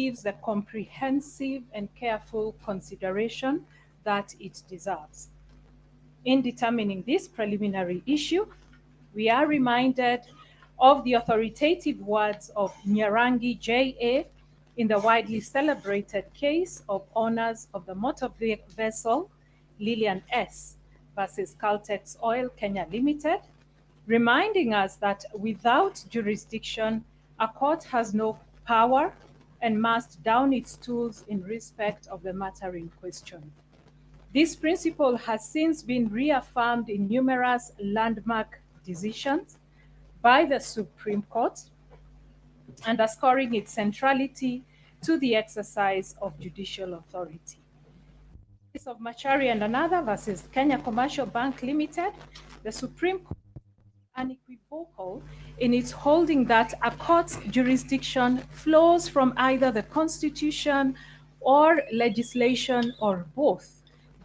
receives the comprehensive and careful consideration that it deserves. In determining this preliminary issue, we are reminded of the authoritative words of Nyarangi J.A. in the widely celebrated case of owners of the motor vessel Lillian S. versus Caltex Oil Kenya Limited, reminding us that without jurisdiction, a court has no power and must down its tools in respect of the matter in question. This principle has since been reaffirmed in numerous landmark decisions by the Supreme Court, underscoring its centrality to the exercise of judicial authority. In the case of Machari and another versus Kenya Commercial Bank Limited, the Supreme Court unequivocal in its holding that a court's jurisdiction flows from either the Constitution or legislation or both.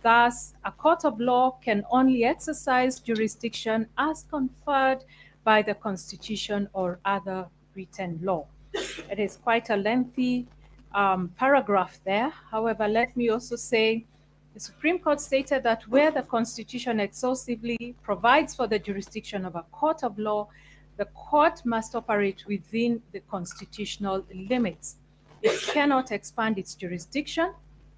Thus, a court of law can only exercise jurisdiction as conferred by the Constitution or other written law. It is quite a lengthy paragraph there. However, let me also say the Supreme Court stated that where the Constitution exhaustively provides for the jurisdiction of a court of law, the court must operate within the constitutional limits. It cannot expand its jurisdiction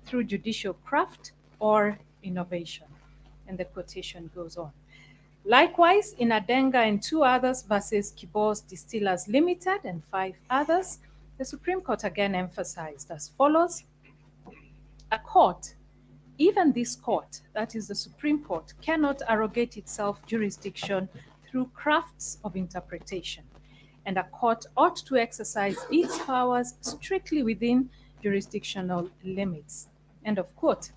through judicial craft or innovation. And the quotation goes on. Likewise, in Adenga and two others versus Kibos Distillers Limited and 5 others, the Supreme Court again emphasized as follows: a court, even this court, that is the Supreme Court, cannot arrogate itself jurisdiction through crafts of interpretation, and a court ought to exercise its powers strictly within jurisdictional limits. End of quote.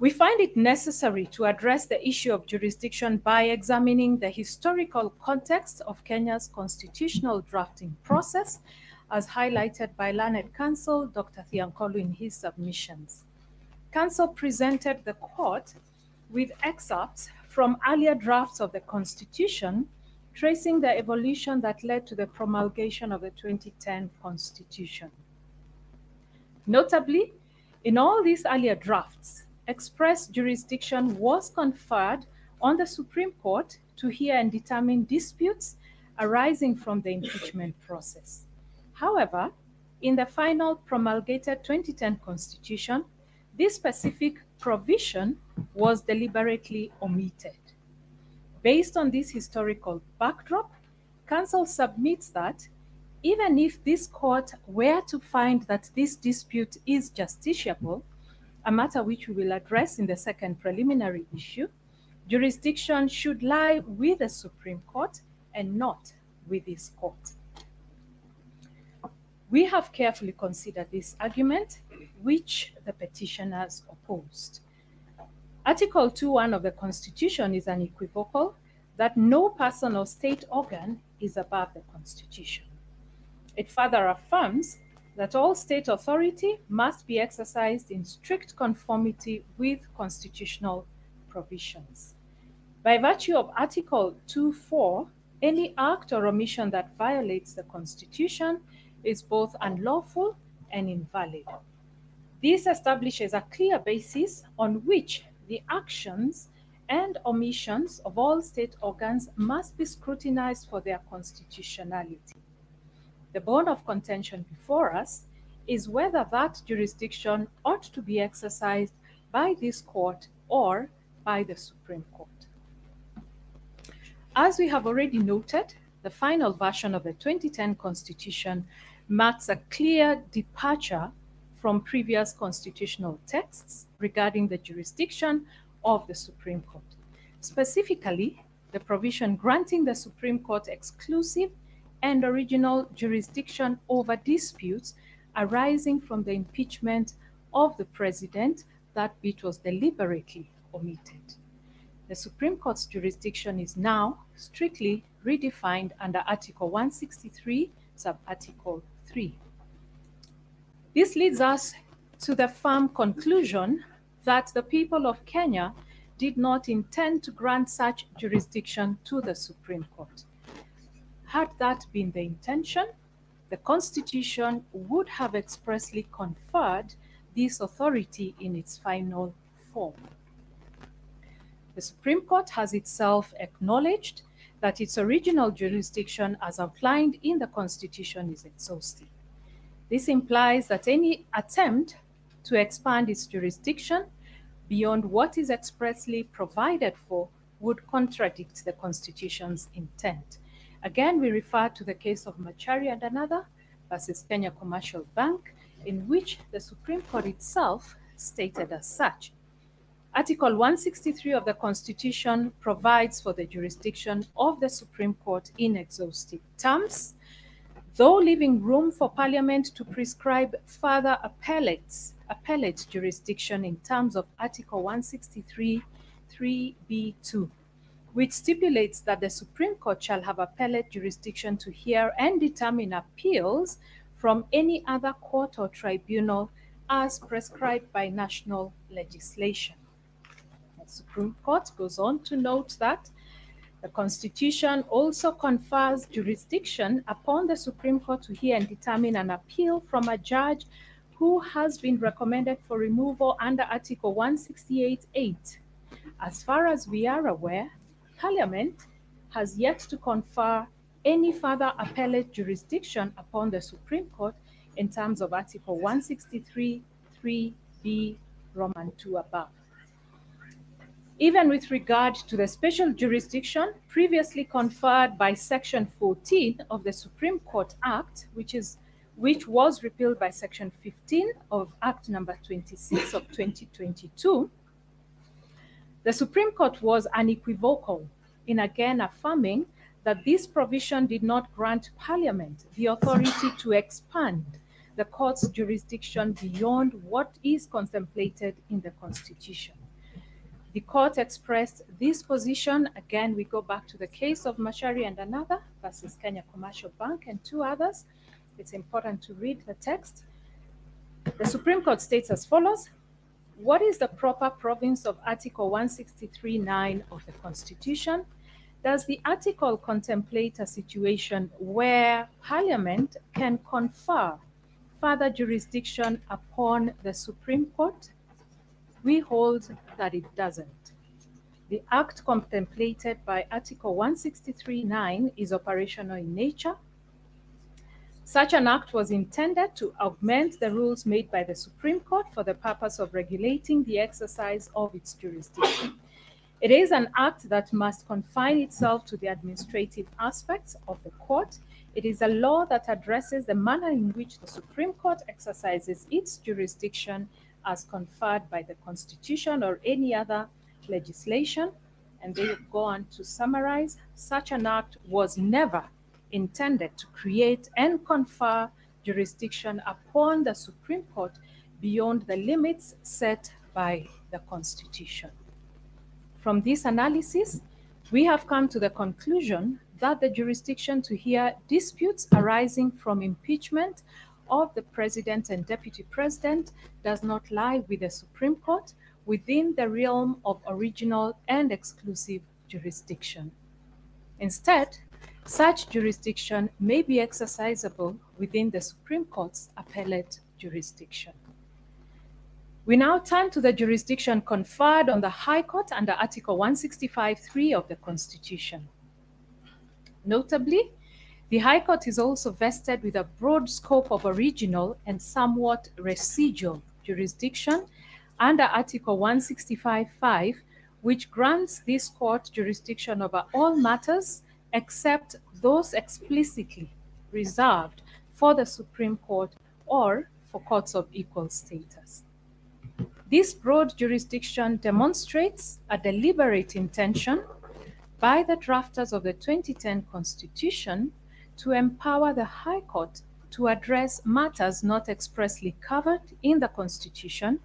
We find it necessary to address the issue of jurisdiction by examining the historical context of Kenya's constitutional drafting process, as highlighted by learned counsel Dr. Thiankolu in his submissions. Counsel presented the court with excerpts from earlier drafts of the Constitution, tracing the evolution that led to the promulgation of the 2010 Constitution. Notably, in all these earlier drafts, express jurisdiction was conferred on the Supreme Court to hear and determine disputes arising from the impeachment process. However, in the final promulgated 2010 Constitution, this specific provision was deliberately omitted. Based on this historical backdrop, counsel submits that even if this court were to find that this dispute is justiciable, a matter which we will address in the second preliminary issue, jurisdiction should lie with the Supreme Court and not with this court. We have carefully considered this argument, which the petitioners opposed. Article 2(1) of the Constitution is unequivocal that no person or state organ is above the Constitution. It further affirms that all state authority must be exercised in strict conformity with constitutional provisions. By virtue of Article 2(4), any act or omission that violates the Constitution is both unlawful and invalid. This establishes a clear basis on which the actions and omissions of all state organs must be scrutinized for their constitutionality. The bone of contention before us is whether that jurisdiction ought to be exercised by this court or by the Supreme Court. As we have already noted, the final version of the 2010 Constitution marks a clear departure from previous constitutional texts regarding the jurisdiction of the Supreme Court. Specifically, the provision granting the Supreme Court exclusive and original jurisdiction over disputes arising from the impeachment of the president, that bit was deliberately omitted. The Supreme Court's jurisdiction is now strictly redefined under Article 163, Sub-Article 3. This leads us to the firm conclusion that the people of Kenya did not intend to grant such jurisdiction to the Supreme Court. Had that been the intention, the Constitution would have expressly conferred this authority in its final form. The Supreme Court has itself acknowledged that its original jurisdiction as outlined in the Constitution is exhaustive. This implies that any attempt to expand its jurisdiction beyond what is expressly provided for would contradict the Constitution's intent. Again, we refer to the case of Machari and another versus Kenya Commercial Bank, in which the Supreme Court itself stated as such. Article 163 of the Constitution provides for the jurisdiction of the Supreme Court in exhaustive terms, though leaving room for Parliament to prescribe further appellate jurisdiction in terms of Article 163 3b2, which stipulates that the Supreme Court shall have appellate jurisdiction to hear and determine appeals from any other court or tribunal as prescribed by national legislation. The Supreme Court goes on to note that the Constitution also confers jurisdiction upon the Supreme Court to hear and determine an appeal from a judge who has been recommended for removal under Article 168(8). As far as we are aware, Parliament has yet to confer any further appellate jurisdiction upon the Supreme Court in terms of Article 163 3b Roman 2 above. Even with regard to the special jurisdiction previously conferred by Section 14 of the Supreme Court Act, which was repealed by Section 15 of Act number 26 of 2022, the Supreme Court was unequivocal in again affirming that this provision did not grant Parliament the authority to expand the court's jurisdiction beyond what is contemplated in the Constitution. The court expressed this position. Again, we go back to the case of Machari and another versus Kenya Commercial Bank and two others. It's important to read the text. The Supreme Court states as follows: what is the proper province of Article 163(9) of the Constitution? Does the article contemplate a situation where Parliament can confer further jurisdiction upon the Supreme Court? We hold that it doesn't. The act contemplated by Article 163(9) is operational in nature. Such an act was intended to augment the rules made by the Supreme Court for the purpose of regulating the exercise of its jurisdiction. It is an act that must confine itself to the administrative aspects of the court. It is a law that addresses the manner in which the Supreme Court exercises its jurisdiction as conferred by the Constitution or any other legislation. And they go on to summarize, such an act was never intended to create and confer jurisdiction upon the Supreme Court beyond the limits set by the Constitution. From this analysis, we have come to the conclusion that the jurisdiction to hear disputes arising from impeachment of the President and Deputy President does not lie with the Supreme Court within the realm of original and exclusive jurisdiction. Instead, such jurisdiction may be exercisable within the Supreme Court's appellate jurisdiction. We now turn to the jurisdiction conferred on the High Court under Article 165(3) of the Constitution. Notably, the High Court is also vested with a broad scope of original and somewhat residual jurisdiction under Article 165(5), which grants this court jurisdiction over all matters except those explicitly reserved for the Supreme Court or for courts of equal status. This broad jurisdiction demonstrates a deliberate intention by the drafters of the 2010 Constitution to empower the High Court to address matters not expressly covered in the Constitution,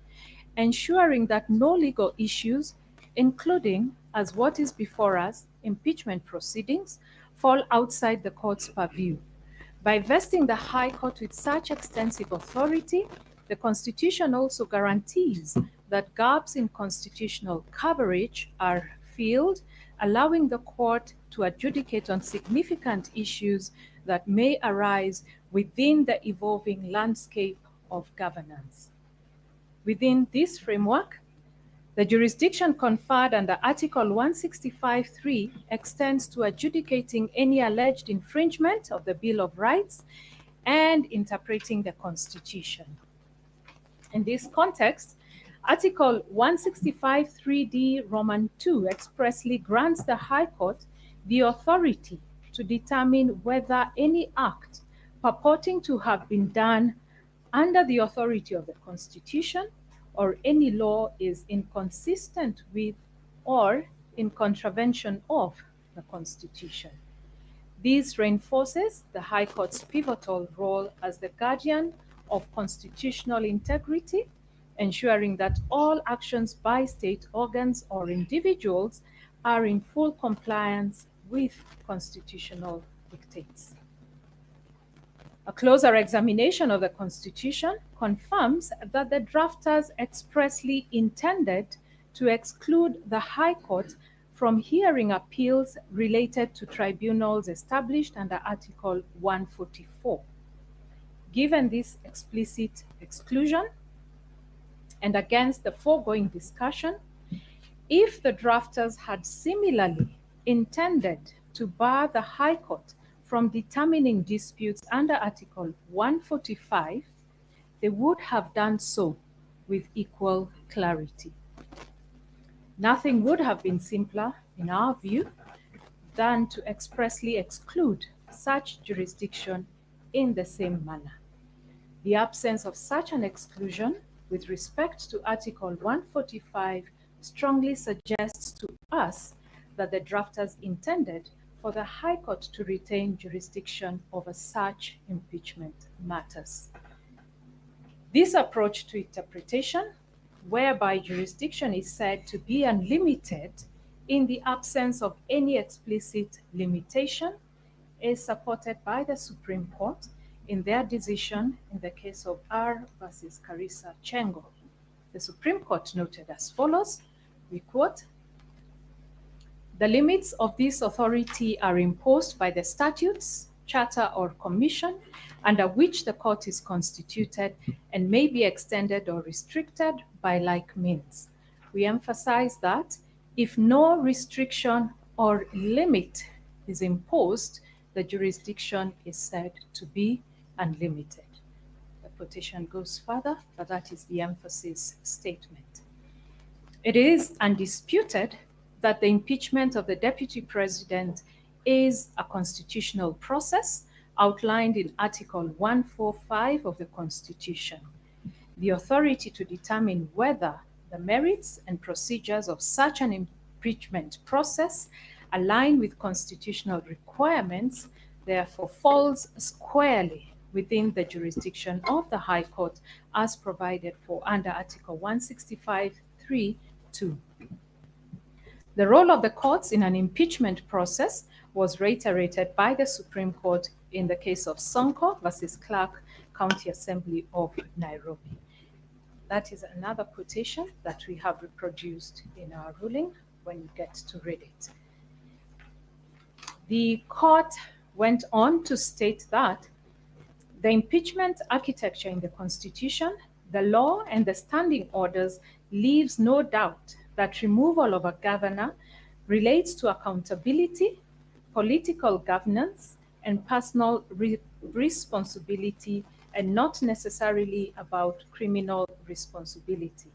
ensuring that no legal issues, including, as what is before us, impeachment proceedings, fall outside the court's purview. By vesting the High Court with such extensive authority, the Constitution also guarantees that gaps in constitutional coverage are filled, allowing the court to adjudicate on significant issues that may arise within the evolving landscape of governance. Within this framework, the jurisdiction conferred under Article 165(3) extends to adjudicating any alleged infringement of the Bill of Rights and interpreting the Constitution. In this context, Article 165(3)(d) Roman 2 expressly grants the High Court the authority to determine whether any act purporting to have been done under the authority of the Constitution or any law is inconsistent with or in contravention of the Constitution. This reinforces the High Court's pivotal role as the guardian of constitutional integrity, ensuring that all actions by state organs or individuals are in full compliance with constitutional dictates. A closer examination of the Constitution confirms that the drafters expressly intended to exclude the High Court from hearing appeals related to tribunals established under Article 144. Given this explicit exclusion, and against the foregoing discussion, if the drafters had similarly intended to bar the High Court from determining disputes under Article 145, they would have done so with equal clarity. Nothing would have been simpler, in our view, than to expressly exclude such jurisdiction in the same manner. The absence of such an exclusion with respect to Article 145 strongly suggests to us that the drafters intended for the High Court to retain jurisdiction over such impeachment matters. This approach to interpretation, whereby jurisdiction is said to be unlimited in the absence of any explicit limitation, is supported by the Supreme Court in their decision in the case of R versus Karisa Chengo. The Supreme Court noted as follows, we quote, "The limits of this authority are imposed by the statutes, charter, or commission under which the court is constituted and may be extended or restricted by like means." We emphasize that if no restriction or limit is imposed, the jurisdiction is said to be unlimited. The quotation goes further, but that is the emphasis statement. It is undisputed that the impeachment of the Deputy President is a constitutional process outlined in Article 145 of the Constitution. The authority to determine whether the merits and procedures of such an impeachment process align with constitutional requirements, therefore falls squarely within the jurisdiction of the High Court as provided for under Article 165(3)(2). The role of the courts in an impeachment process was reiterated by the Supreme Court in the case of Sonko versus Clark County Assembly of Nairobi. That is another quotation that we have reproduced in our ruling when you get to read it. The court went on to state that the impeachment architecture in the Constitution, the law, and the standing orders leaves no doubt that removal of a governor relates to accountability, political governance, and personal responsibility, and not necessarily about criminal responsibility.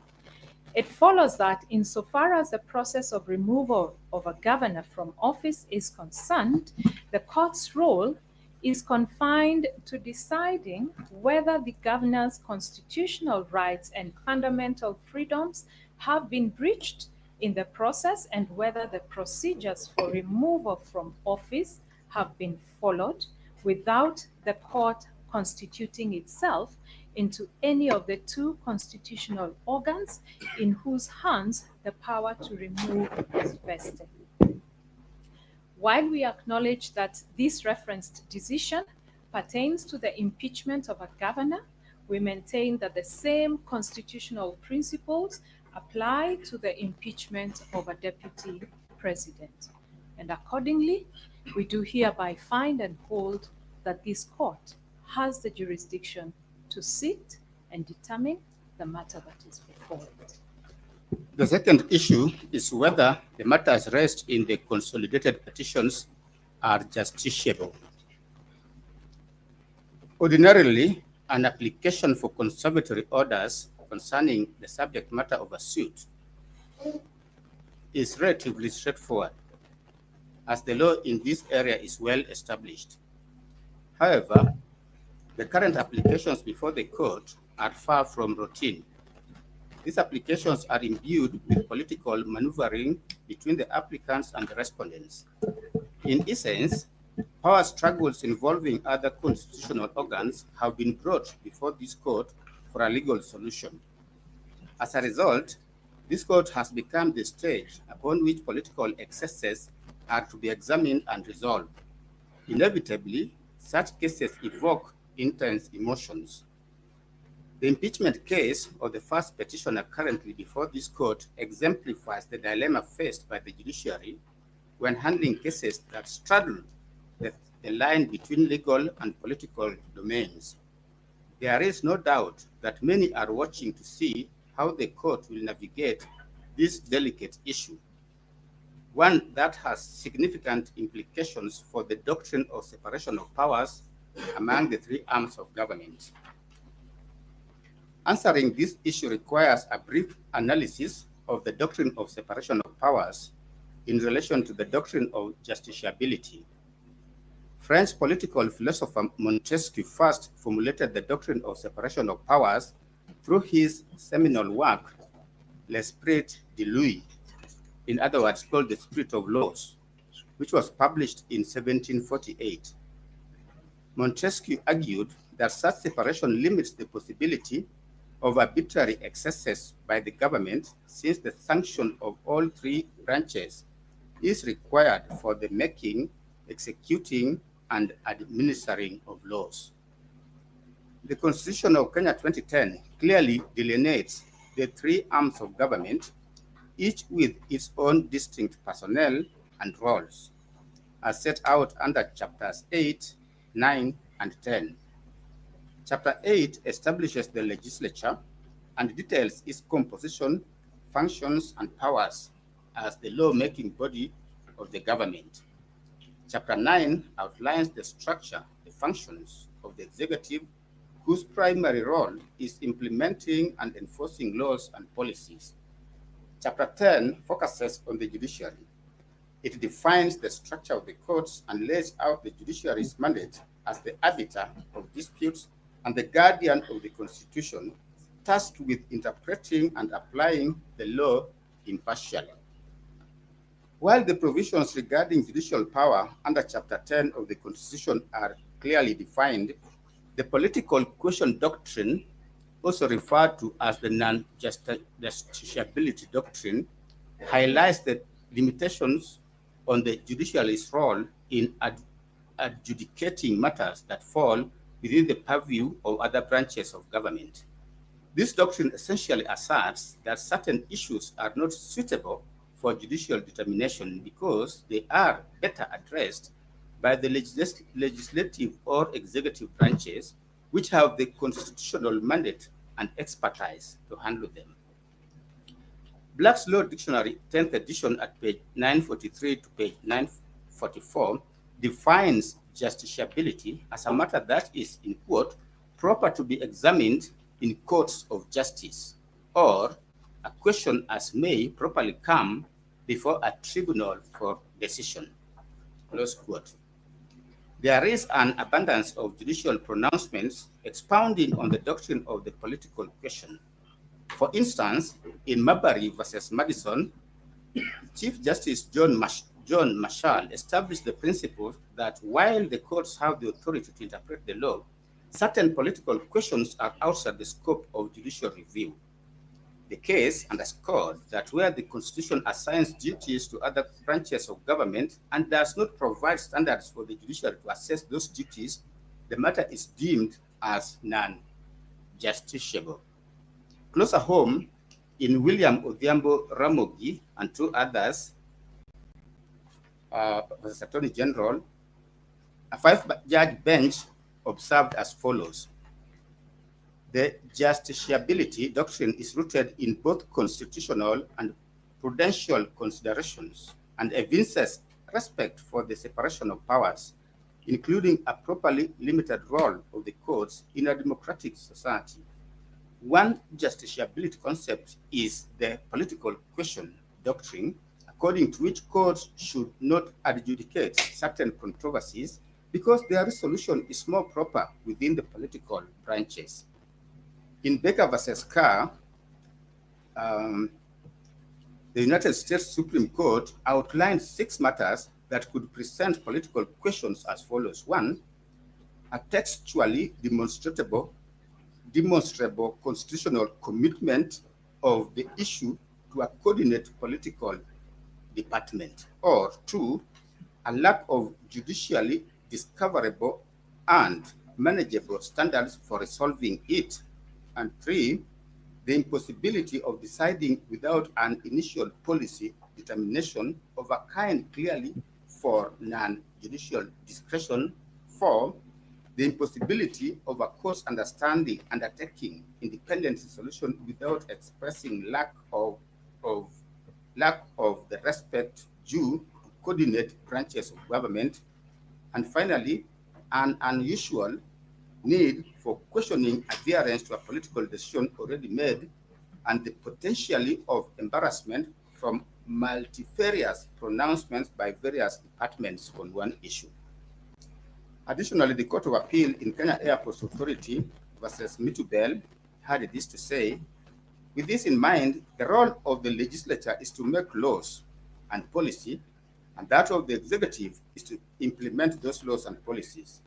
It follows that insofar as the process of removal of a governor from office is concerned, the court's role is confined to deciding whether the governor's constitutional rights and fundamental freedoms have been breached in the process and whether the procedures for removal from office have been followed without the court constituting itself into any of the two constitutional organs in whose hands the power to remove is vested. While we acknowledge that this referenced decision pertains to the impeachment of a governor, we maintain that the same constitutional principles apply to the impeachment of a deputy president. And accordingly, we do hereby find and hold that this court has the jurisdiction to sit and determine the matter that is before it. The second issue is whether the matters raised in the consolidated petitions are justiciable. Ordinarily, an application for conservatory orders concerning the subject matter of a suit is relatively straightforward, as the law in this area is well established. However, the current applications before the court are far from routine. These applications are imbued with political maneuvering between the applicants and the respondents. In essence, power struggles involving other constitutional organs have been brought before this court for a legal solution. As a result, this court has become the stage upon which political excesses are to be examined and resolved. Inevitably, such cases evoke intense emotions. The impeachment case of the first petitioner currently before this court exemplifies the dilemma faced by the judiciary when handling cases that straddle the line between legal and political domains. There is no doubt that many are watching to see how the court will navigate this delicate issue, one that has significant implications for the doctrine of separation of powers among the three arms of government. Answering this issue requires a brief analysis of the doctrine of separation of powers in relation to the doctrine of justiciability. French political philosopher Montesquieu first formulated the doctrine of separation of powers through his seminal work, L'Esprit de Louis, in other words, called The Spirit of Laws, which was published in 1748. Montesquieu argued that such separation limits the possibility of arbitrary excesses by the government, since the sanction of all three branches is required for the making, executing, and administering of laws. The Constitution of Kenya 2010 clearly delineates the three arms of government, each with its own distinct personnel and roles, as set out under Chapters 8, 9, and 10. Chapter 8 establishes the legislature and details its composition, functions, and powers as the law-making body of the government. Chapter 9 outlines the structure, the functions of the executive, whose primary role is implementing and enforcing laws and policies. Chapter 10 focuses on the judiciary. It defines the structure of the courts and lays out the judiciary's mandate as the arbiter of disputes and the guardian of the Constitution, tasked with interpreting and applying the law impartially. While the provisions regarding judicial power under Chapter 10 of the Constitution are clearly defined, the political question doctrine, also referred to as the non-justiciability doctrine, highlights the limitations on the judiciary's role in adjudicating matters that fall within the purview of other branches of government. This doctrine essentially asserts that certain issues are not suitable for judicial determination because they are better addressed by the legislative or executive branches, which have the constitutional mandate and expertise to handle them. Black's Law Dictionary, 10th edition, at page 943 to page 944, defines justiciability as a matter that is, in quote, proper to be examined in courts of justice, or a question as may properly come before a tribunal for decision, close quote. There is an abundance of judicial pronouncements expounding on the doctrine of the political question. For instance, in Marbury versus Madison, Chief Justice John Marshall established the principle that while the courts have the authority to interpret the law, certain political questions are outside the scope of judicial review. The case underscored that where the Constitution assigns duties to other branches of government and does not provide standards for the judiciary to assess those duties, the matter is deemed as non-justiciable. Closer home, in William Odhiambo Ramogi and two others, as Attorney General, a five-judge bench observed as follows. The justiciability doctrine is rooted in both constitutional and prudential considerations and evinces respect for the separation of powers, including a properly limited role of the courts in a democratic society. One justiciability concept is the political question doctrine, according to which courts should not adjudicate certain controversies because their resolution is more proper within the political branches. In Baker versus Carr, the United States Supreme Court outlined 6 matters that could present political questions as follows. 1, a textually demonstrable constitutional commitment of the issue to a coordinate political department. Or 2, a lack of judicially discoverable and manageable standards for resolving it. And 3, the impossibility of deciding without an initial policy determination of a kind clearly for non-judicial discretion. 4, the impossibility of a court's understanding undertaking independent resolution without expressing lack of the respect due to coordinate branches of government. And finally, an unusual need for questioning adherence to a political decision already made, and the potentially of embarrassment from multifarious pronouncements by various departments on one issue. Additionally, the Court of Appeal in Kenya Airports Authority versus Mitubel had this to say, with this in mind, the role of the legislature is to make laws and policy, and that of the executive is to implement those laws and policies.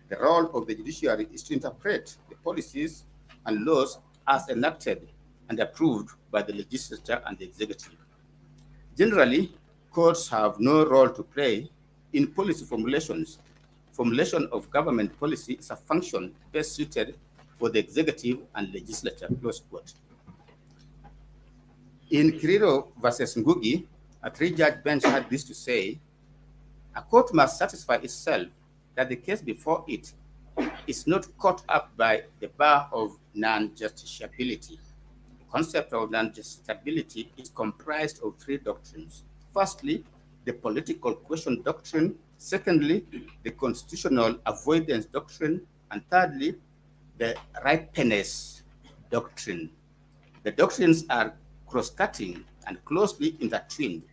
The role of the judiciary is to interpret the policies and laws as enacted and approved by the legislature and the executive. Generally, courts have no role to play in policy formulations. Formulation of government policy is a function best suited for the executive and legislature, close quote. In Kiriro versus Ngugi, a 3-judge bench had this to say, a court must satisfy itself that the case before it is not caught up by the bar of non-justiciability. The concept of non-justiciability is comprised of 3 doctrines. Firstly, the political question doctrine. Secondly, the constitutional avoidance doctrine. And thirdly, the ripeness doctrine. The doctrines are cross-cutting and closely intertwined.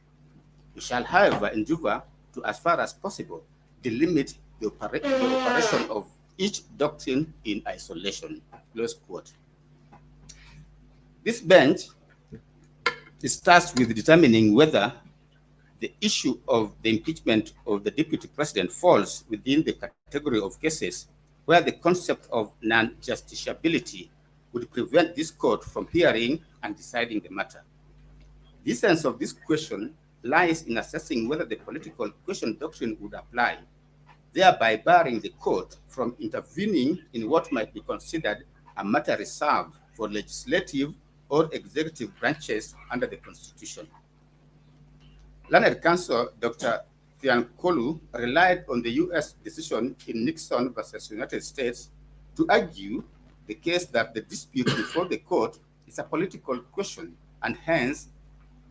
We shall, however, endeavor to, as far as possible, delimit the operation of each doctrine in isolation, close quote. This bench is tasked with determining whether the issue of the impeachment of the deputy president falls within the category of cases where the concept of non-justiciability would prevent this court from hearing and deciding the matter. The essence of this question lies in assessing whether the political question doctrine would apply, thereby barring the court from intervening in what might be considered a matter reserved for legislative or executive branches under the Constitution. Learned counsel Dr. Thiankolu relied on the U.S. decision in Nixon versus United States to argue the case that the dispute before the court is a political question and hence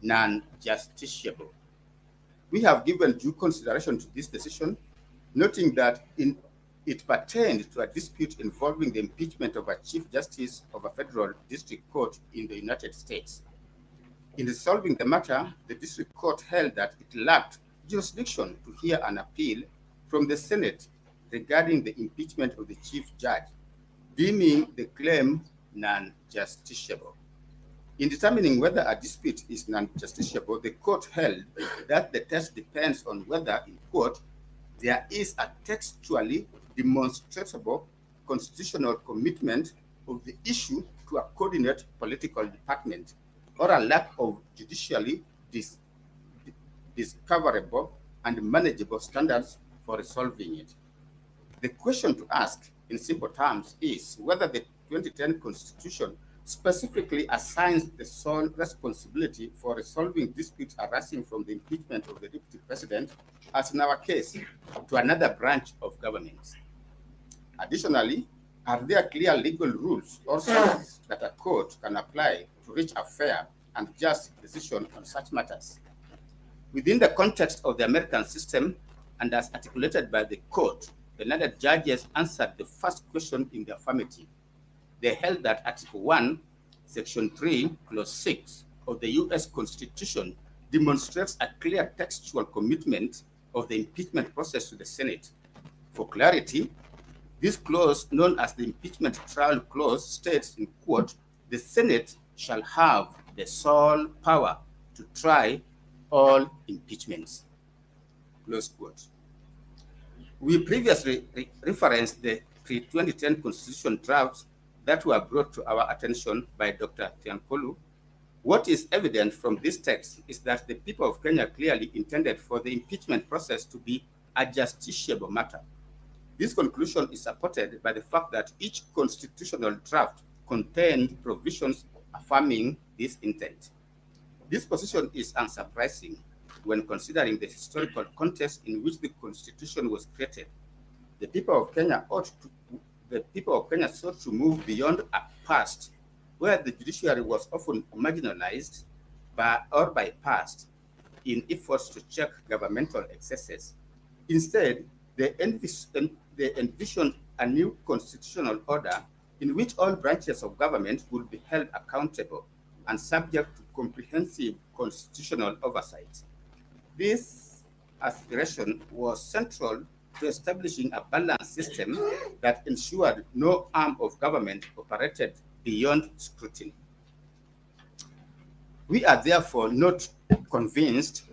non-justiciable. We have given due consideration to this decision, noting that it pertained to a dispute involving the impeachment of a Chief Justice of a federal district court in the United States. In resolving the matter, the district court held that it lacked jurisdiction to hear an appeal from the Senate regarding the impeachment of the chief judge, deeming the claim non-justiciable. In determining whether a dispute is non-justiciable, the court held that the test depends on whether, in quote, there is a textually demonstrable constitutional commitment of the issue to a coordinate political department or a lack of judicially discoverable and manageable standards for resolving it. The question to ask in simple terms is whether the 2010 Constitution specifically assigns the sole responsibility for resolving disputes arising from the impeachment of the deputy president, as in our case, to another branch of government. Additionally, are there clear legal rules or standards that a court can apply to reach a fair and just decision on such matters? Within the context of the American system, and as articulated by the court, the learned judges answered the first question in the affirmative. They held that Article 1, Section 3, Clause 6 of the U.S. Constitution demonstrates a clear textual commitment of the impeachment process to the Senate. For clarity, this clause, known as the Impeachment Trial Clause, states in quote, "The Senate shall have the sole power to try all impeachments," close quote. We previously referenced the pre-2010 Constitution drafts that were brought to our attention by Dr. Tiankolu. What is evident from this text is that the people of Kenya clearly intended for the impeachment process to be a justiciable matter. This conclusion is supported by the fact that each constitutional draft contained provisions affirming this intent. This position is unsurprising when considering the historical context in which the Constitution was created. The people of Kenya sought to move beyond a past where the judiciary was often marginalized or bypassed in efforts to check governmental excesses. Instead, they envisioned a new constitutional order in which all branches of government would be held accountable and subject to comprehensive constitutional oversight. This aspiration was central to establishing a balanced system that ensured no arm of government operated beyond scrutiny. We are therefore not convinced,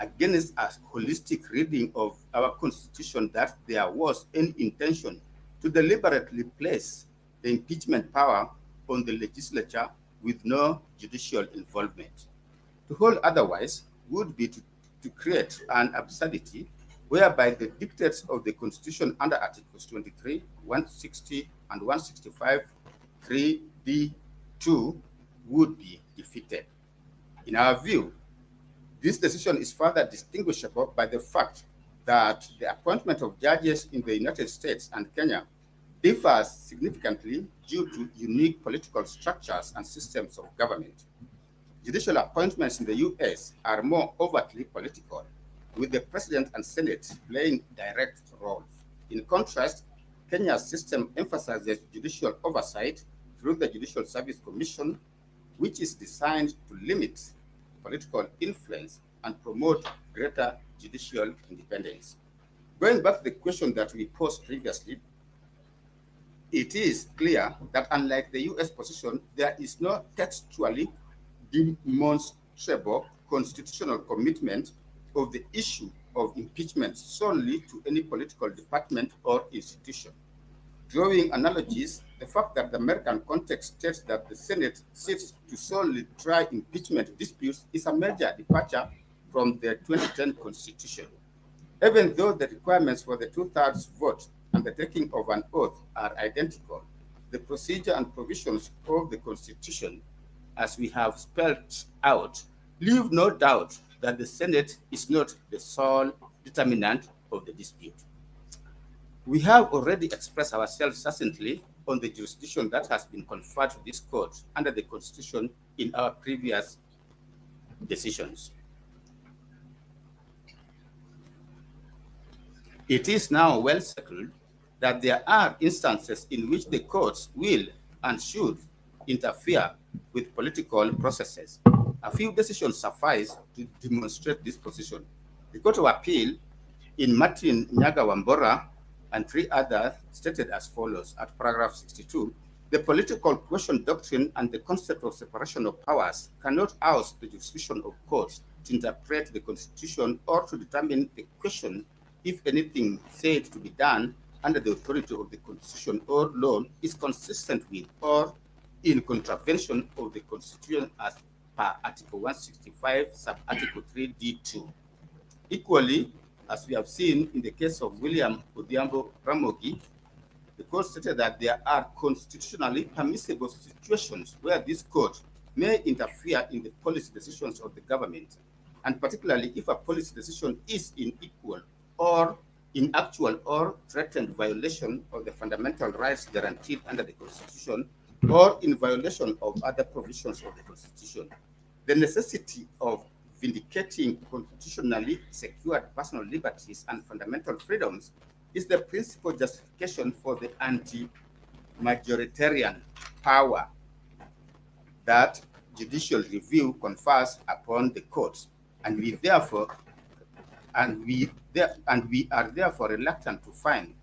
against a holistic reading of our Constitution, that there was any intention to deliberately place the impeachment power on the legislature with no judicial involvement. To hold otherwise would be to create an absurdity whereby the dictates of the Constitution under Articles 23, 160, and 165, 3D2 would be defeated. In our view, this decision is further distinguishable by the fact that the appointment of judges in the United States and Kenya differs significantly due to unique political structures and systems of government. Judicial appointments in the US are more overtly political, with the President and Senate playing direct roles. In contrast, Kenya's system emphasizes judicial oversight through the Judicial Service Commission, which is designed to limit political influence and promote greater judicial independence. Going back to the question that we posed previously, it is clear that unlike the US position, there is no textually demonstrable constitutional commitment of the issue of impeachment solely to any political department or institution. Drawing analogies, the fact that the American context states that the Senate sits to solely try impeachment disputes is a major departure from the 2010 Constitution. Even though the requirements for the two-thirds vote and the taking of an oath are identical, the procedure and provisions of the Constitution, as we have spelled out, leave no doubt that the Senate is not the sole determinant of the dispute. We have already expressed ourselves succinctly on the jurisdiction that has been conferred to this court under the Constitution in our previous decisions. It is now well settled that there are instances in which the courts will and should interfere with political processes. A few decisions suffice to demonstrate this position. The Court of Appeal in Martin Nyaga Wambora and three others stated as follows at paragraph 62, the political question doctrine and the concept of separation of powers cannot oust the jurisdiction of courts to interpret the Constitution or to determine the question if anything said to be done under the authority of the Constitution or law is consistent with or in contravention of the Constitution as per Article 165, sub-Article 3D2. Equally, as we have seen in the case of William Odhiambo Ramogi, the court stated that there are constitutionally permissible situations where this court may interfere in the policy decisions of the government, and particularly if a policy decision is unequal or in actual or threatened violation of the fundamental rights guaranteed under the Constitution or in violation of other provisions of the Constitution. The necessity of vindicating constitutionally secured personal liberties and fundamental freedoms is the principal justification for the anti-majoritarian power that judicial review confers upon the courts, and we are therefore reluctant to find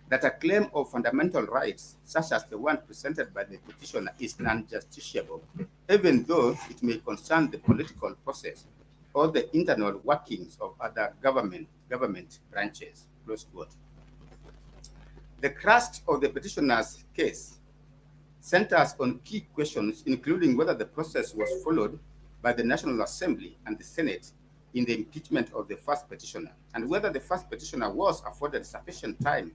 that a claim of fundamental rights, such as the one presented by the petitioner, is non-justiciable, even though it may concern the political process or the internal workings of other government branches. Close quote. The crust of the petitioner's case centers on key questions, including whether the process was followed by the National Assembly and the Senate in the impeachment of the first petitioner, and whether the first petitioner was afforded sufficient time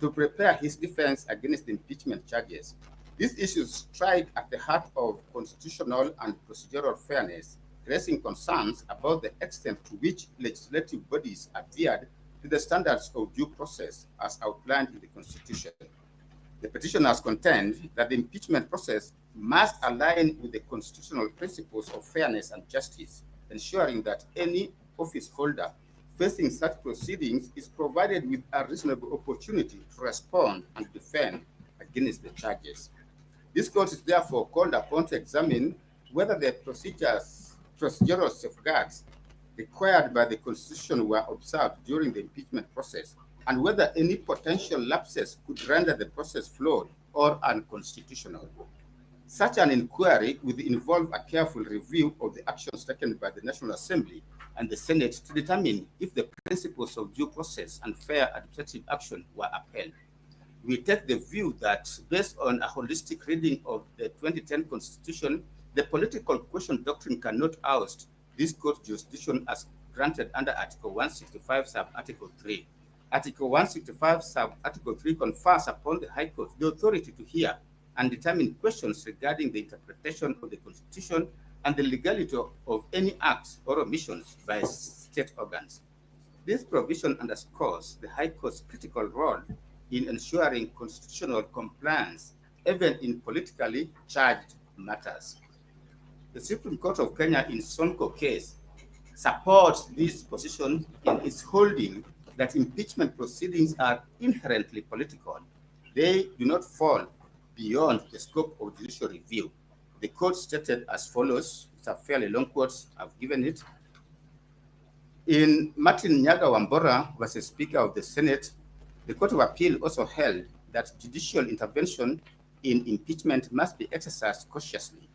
to prepare his defense against the impeachment charges. These issues strike at the heart of constitutional and procedural fairness, raising concerns about the extent to which legislative bodies adhered to the standards of due process as outlined in the Constitution. The petitioners contend that the impeachment process must align with the constitutional principles of fairness and justice, ensuring that any office holder facing such proceedings is provided with a reasonable opportunity to respond and defend against the charges. This court is therefore called upon to examine whether the procedural safeguards required by the Constitution were observed during the impeachment process, and whether any potential lapses could render the process flawed or unconstitutional. Such an inquiry would involve a careful review of the actions taken by the National Assembly and the Senate to determine if the principles of due process and fair administrative action were upheld. We take the view that, based on a holistic reading of the 2010 Constitution, the political question doctrine cannot oust this court's jurisdiction as granted under Article 165, Sub-Article 3. Article 165, Sub-Article 3 confers upon the High Court the authority to hear and determine questions regarding the interpretation of the Constitution and the legality of any acts or omissions by state organs. This provision underscores the High Court's critical role in ensuring constitutional compliance, even in politically charged matters. The Supreme Court of Kenya in Sonko case supports this position in its holding that impeachment proceedings are inherently political. They do not fall beyond the scope of judicial review. The court stated as follows. It's a fairly long quote, I've given it. In Martin Nyaga Wambora versus Speaker of the Senate, the Court of Appeal also held that judicial intervention in impeachment must be exercised cautiously.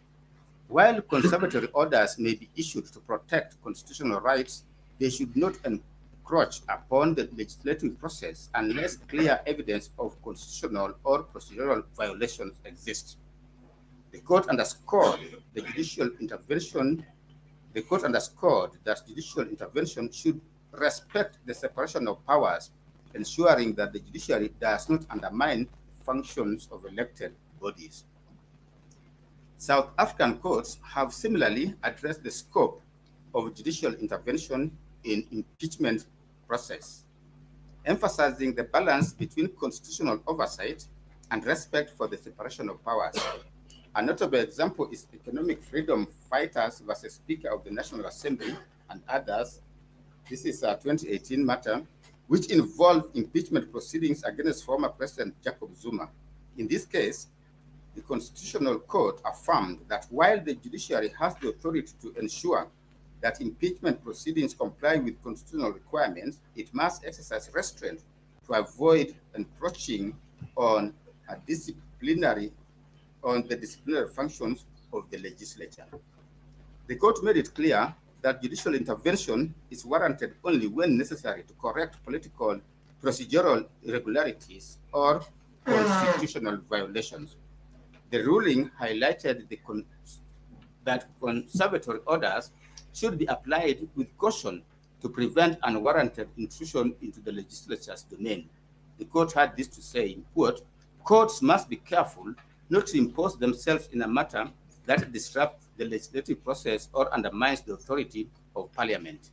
While conservatory orders may be issued to protect constitutional rights, they should not encroach upon the legislative process unless clear evidence of constitutional or procedural violations exists. The court underscored that judicial intervention should respect the separation of powers, ensuring that the judiciary does not undermine functions of elected bodies. South African courts have similarly addressed the scope of judicial intervention in impeachment process, emphasizing the balance between constitutional oversight and respect for the separation of powers. A notable example is Economic Freedom Fighters versus Speaker of the National Assembly and others. This is a 2018 matter which involved impeachment proceedings against former President Jacob Zuma. In this case, the Constitutional Court affirmed that while the judiciary has the authority to ensure that impeachment proceedings comply with constitutional requirements, it must exercise restraint to avoid encroaching on the disciplinary functions of the legislature. The court made it clear that judicial intervention is warranted only when necessary to correct political procedural irregularities or constitutional violations. The ruling highlighted that conservatory orders should be applied with caution to prevent unwarranted intrusion into the legislature's domain. The court had this to say, quote, "Courts must be careful not to impose themselves in a matter that disrupts the legislative process or undermines the authority of Parliament."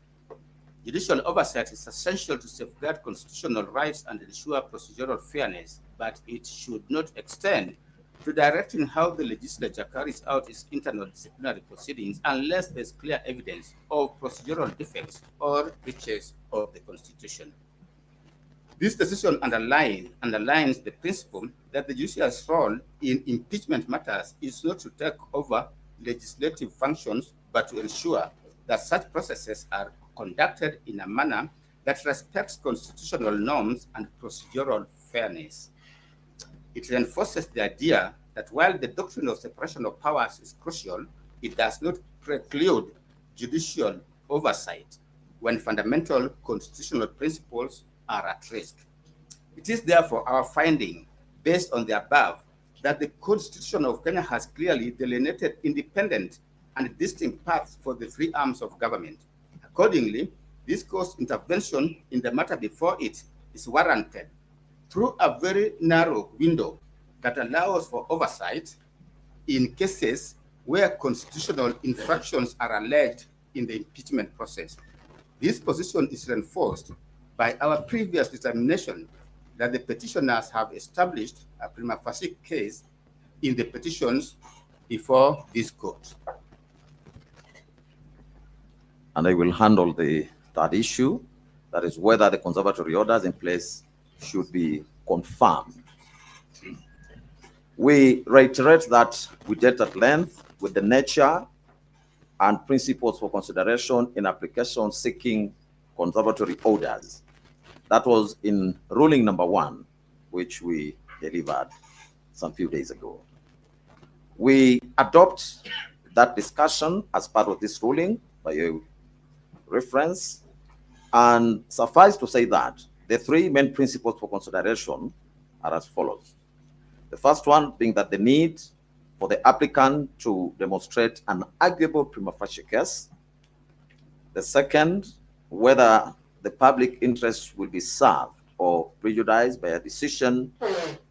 Judicial oversight is essential to safeguard constitutional rights and ensure procedural fairness, but it should not extend to directing how the legislature carries out its internal disciplinary proceedings unless there's clear evidence of procedural defects or breaches of the Constitution. This decision underlines the principle that the judiciary's role in impeachment matters is not to take over legislative functions, but to ensure that such processes are conducted in a manner that respects constitutional norms and procedural fairness. It reinforces the idea that while the doctrine of separation of powers is crucial, it does not preclude judicial oversight when fundamental constitutional principles are at risk. It is therefore our finding, based on the above, that the Constitution of Kenya has clearly delineated independent and distinct paths for the three arms of government. Accordingly, this court's intervention in the matter before it is warranted through a very narrow window that allows for oversight in cases where constitutional infractions are alleged in the impeachment process. This position is reinforced by our previous determination that the petitioners have established a prima facie case in the petitions before this court. And I will handle the third issue, that is whether the conservatory orders in place should be confirmed. We reiterate that we dealt at length with the nature and principles for consideration in application seeking conservatory orders. That was in ruling number 1, which we delivered some few days ago. We adopt that discussion as part of this ruling by your reference, and suffice to say that the three main principles for consideration are as follows. The first one being that the need for the applicant to demonstrate an arguable prima facie case. The second, whether the public interest will be served or prejudiced by a decision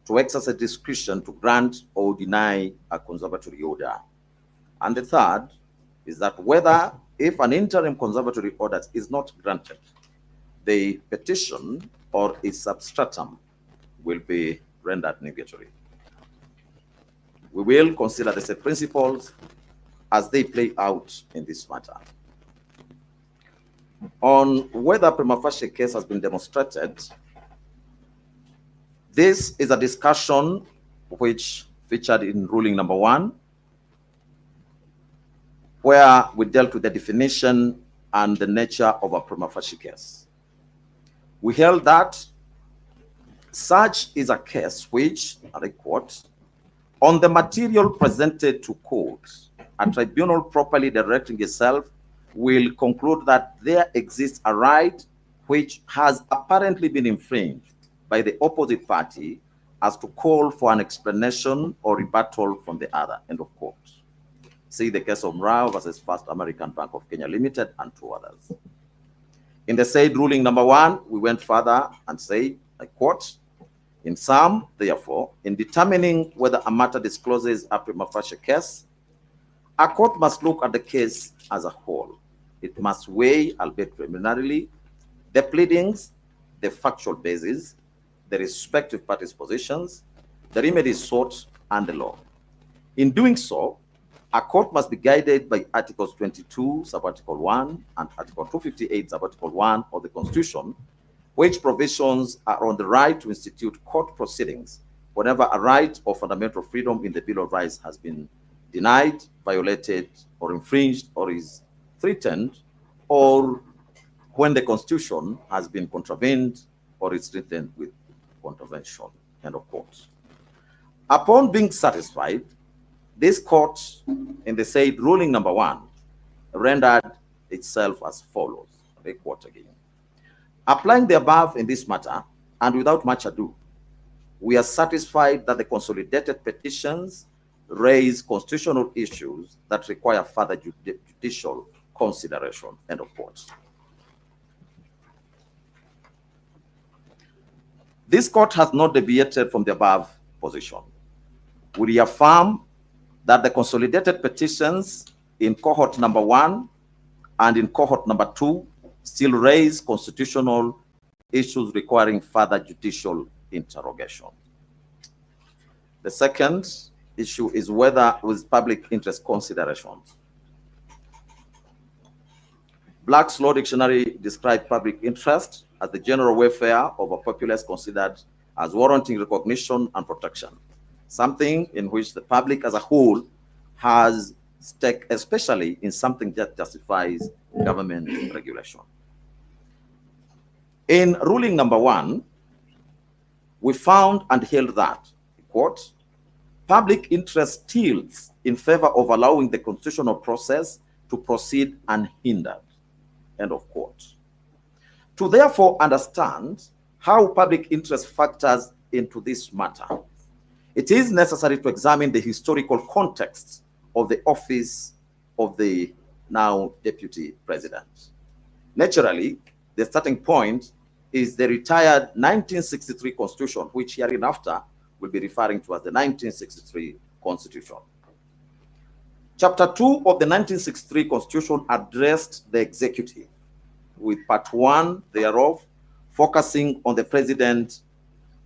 to exercise discretion to grant or deny a conservatory order. And the third is that whether, if an interim conservatory order is not granted, the petition or its substratum will be rendered nugatory. We will consider the set principles as they play out in this matter. On whether prima facie case has been demonstrated, this is a discussion which featured in ruling number 1, where we dealt with the definition and the nature of a prima facie case. We held that such is a case which, and I quote, on the material presented to court, a tribunal properly directing itself will conclude that there exists a right which has apparently been infringed by the opposite party as to call for an explanation or rebuttal from the other, end of quote. See the case of Mrao versus First American Bank of Kenya Limited and 2 others. In the said ruling number 1, we went further and said, I quote, in sum, therefore, in determining whether a matter discloses a prima facie case, a court must look at the case as a whole. It must weigh, albeit preliminarily, the pleadings, the factual basis, the respective parties' positions, the remedies sought, and the law. In doing so, a court must be guided by Articles 22, Subarticle 1, and Article 258, Subarticle 1 of the Constitution, which provisions are on the right to institute court proceedings whenever a right or fundamental freedom in the Bill of Rights has been denied, violated, or infringed, or is threatened, or when the Constitution has been contravened or is threatened with contravention, end of quote. Upon being satisfied, this court, in the said ruling number 1, rendered itself as follows. I quote again. Applying the above in this matter, and without much ado, we are satisfied that the consolidated petitions raise constitutional issues that require further judicial consideration, end of quote. This court has not deviated from the above position. We reaffirm that the consolidated petitions in cohort number 1 and in cohort number 2 still raise constitutional issues requiring further judicial interrogation. The second issue is whether with public interest considerations. Black's Law Dictionary describes public interest as the general welfare of a populace considered as warranting recognition and protection, something in which the public as a whole has stake, especially in something that justifies government regulation. In ruling number 1, we found and held that, quote, public interest tilts in favor of allowing the constitutional process to proceed unhindered, end of quote. To therefore understand how public interest factors into this matter, it is necessary to examine the historical context of the office of the now Deputy President. Naturally, the starting point is the retired 1963 Constitution, which hereinafter will be referring to as the 1963 Constitution. Chapter 2 of the 1963 Constitution addressed the executive, with part 1 thereof focusing on the President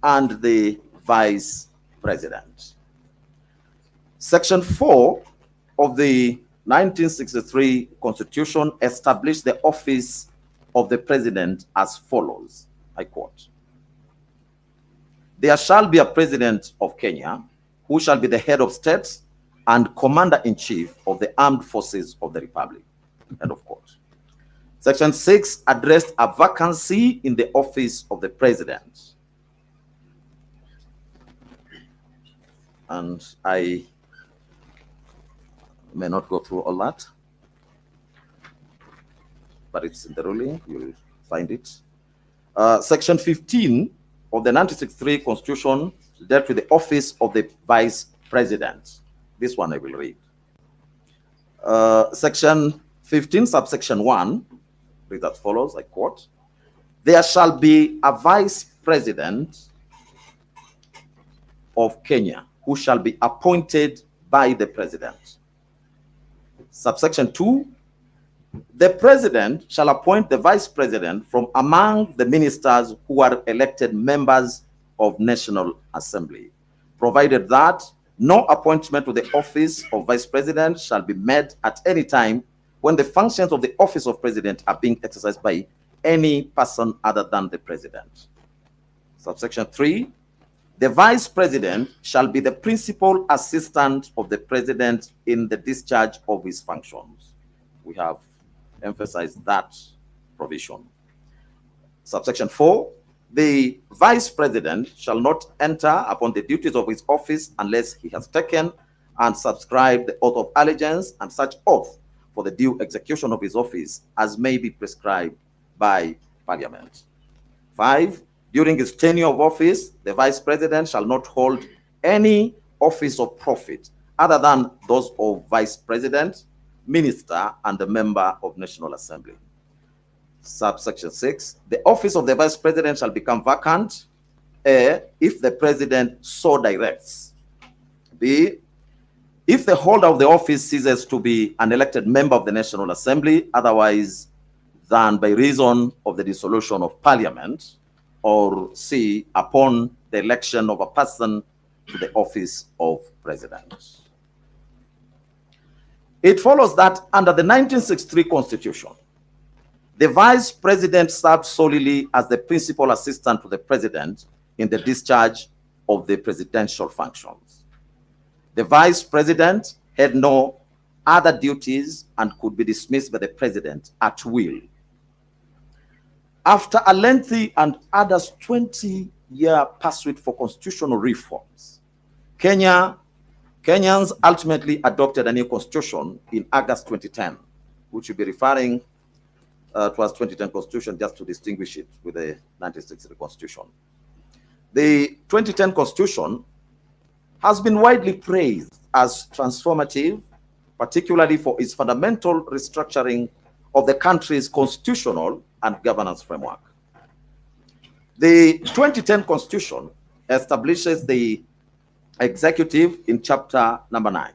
and the Vice President. Section 4 of the 1963 Constitution established the office of the President as follows, I quote, there shall be a President of Kenya who shall be the head of state and Commander-in-Chief of the Armed Forces of the Republic, end of quote. Section 6 addressed a vacancy in the office of the President. And I may not go through all that, but it's in the ruling, you'll find it. Section 15 of the 1963 Constitution dealt with the office of the Vice President. This one I will read. Section 15, subsection 1, reads as follows, I quote, there shall be a Vice President of Kenya who shall be appointed by the President. Subsection 2, the President shall appoint the Vice President from among the ministers who are elected members of National Assembly, provided that no appointment to the office of Vice President shall be made at any time when the functions of the office of President are being exercised by any person other than the President. Subsection 3, the Vice President shall be the principal assistant of the President in the discharge of his functions. We have emphasized that provision. Subsection 4, the Vice President shall not enter upon the duties of his office unless he has taken and subscribed the oath of allegiance and such oath for the due execution of his office as may be prescribed by Parliament. 5, during his tenure of office, the Vice President shall not hold any office of profit other than those of Vice President, Minister, and the member of National Assembly. Subsection 6, the office of the Vice President shall become vacant, A, if the President so directs, B, if the holder of the office ceases to be an elected member of the National Assembly, otherwise than by reason of the dissolution of Parliament, or C, upon the election of a person to the office of President. It follows that under the 1963 Constitution, the Vice President served solely as the principal assistant to the President in the discharge of the presidential functions. The Vice President had no other duties and could be dismissed by the President at will. After a lengthy and others 20-year pursuit for constitutional reforms, Kenyans ultimately adopted a new constitution in August 2010, which will be referring to as 2010 Constitution just to distinguish it with the 1963 Constitution. The 2010 Constitution has been widely praised as transformative, particularly for its fundamental restructuring of the country's constitutional and governance framework. The 2010 Constitution establishes the executive in chapter number 9.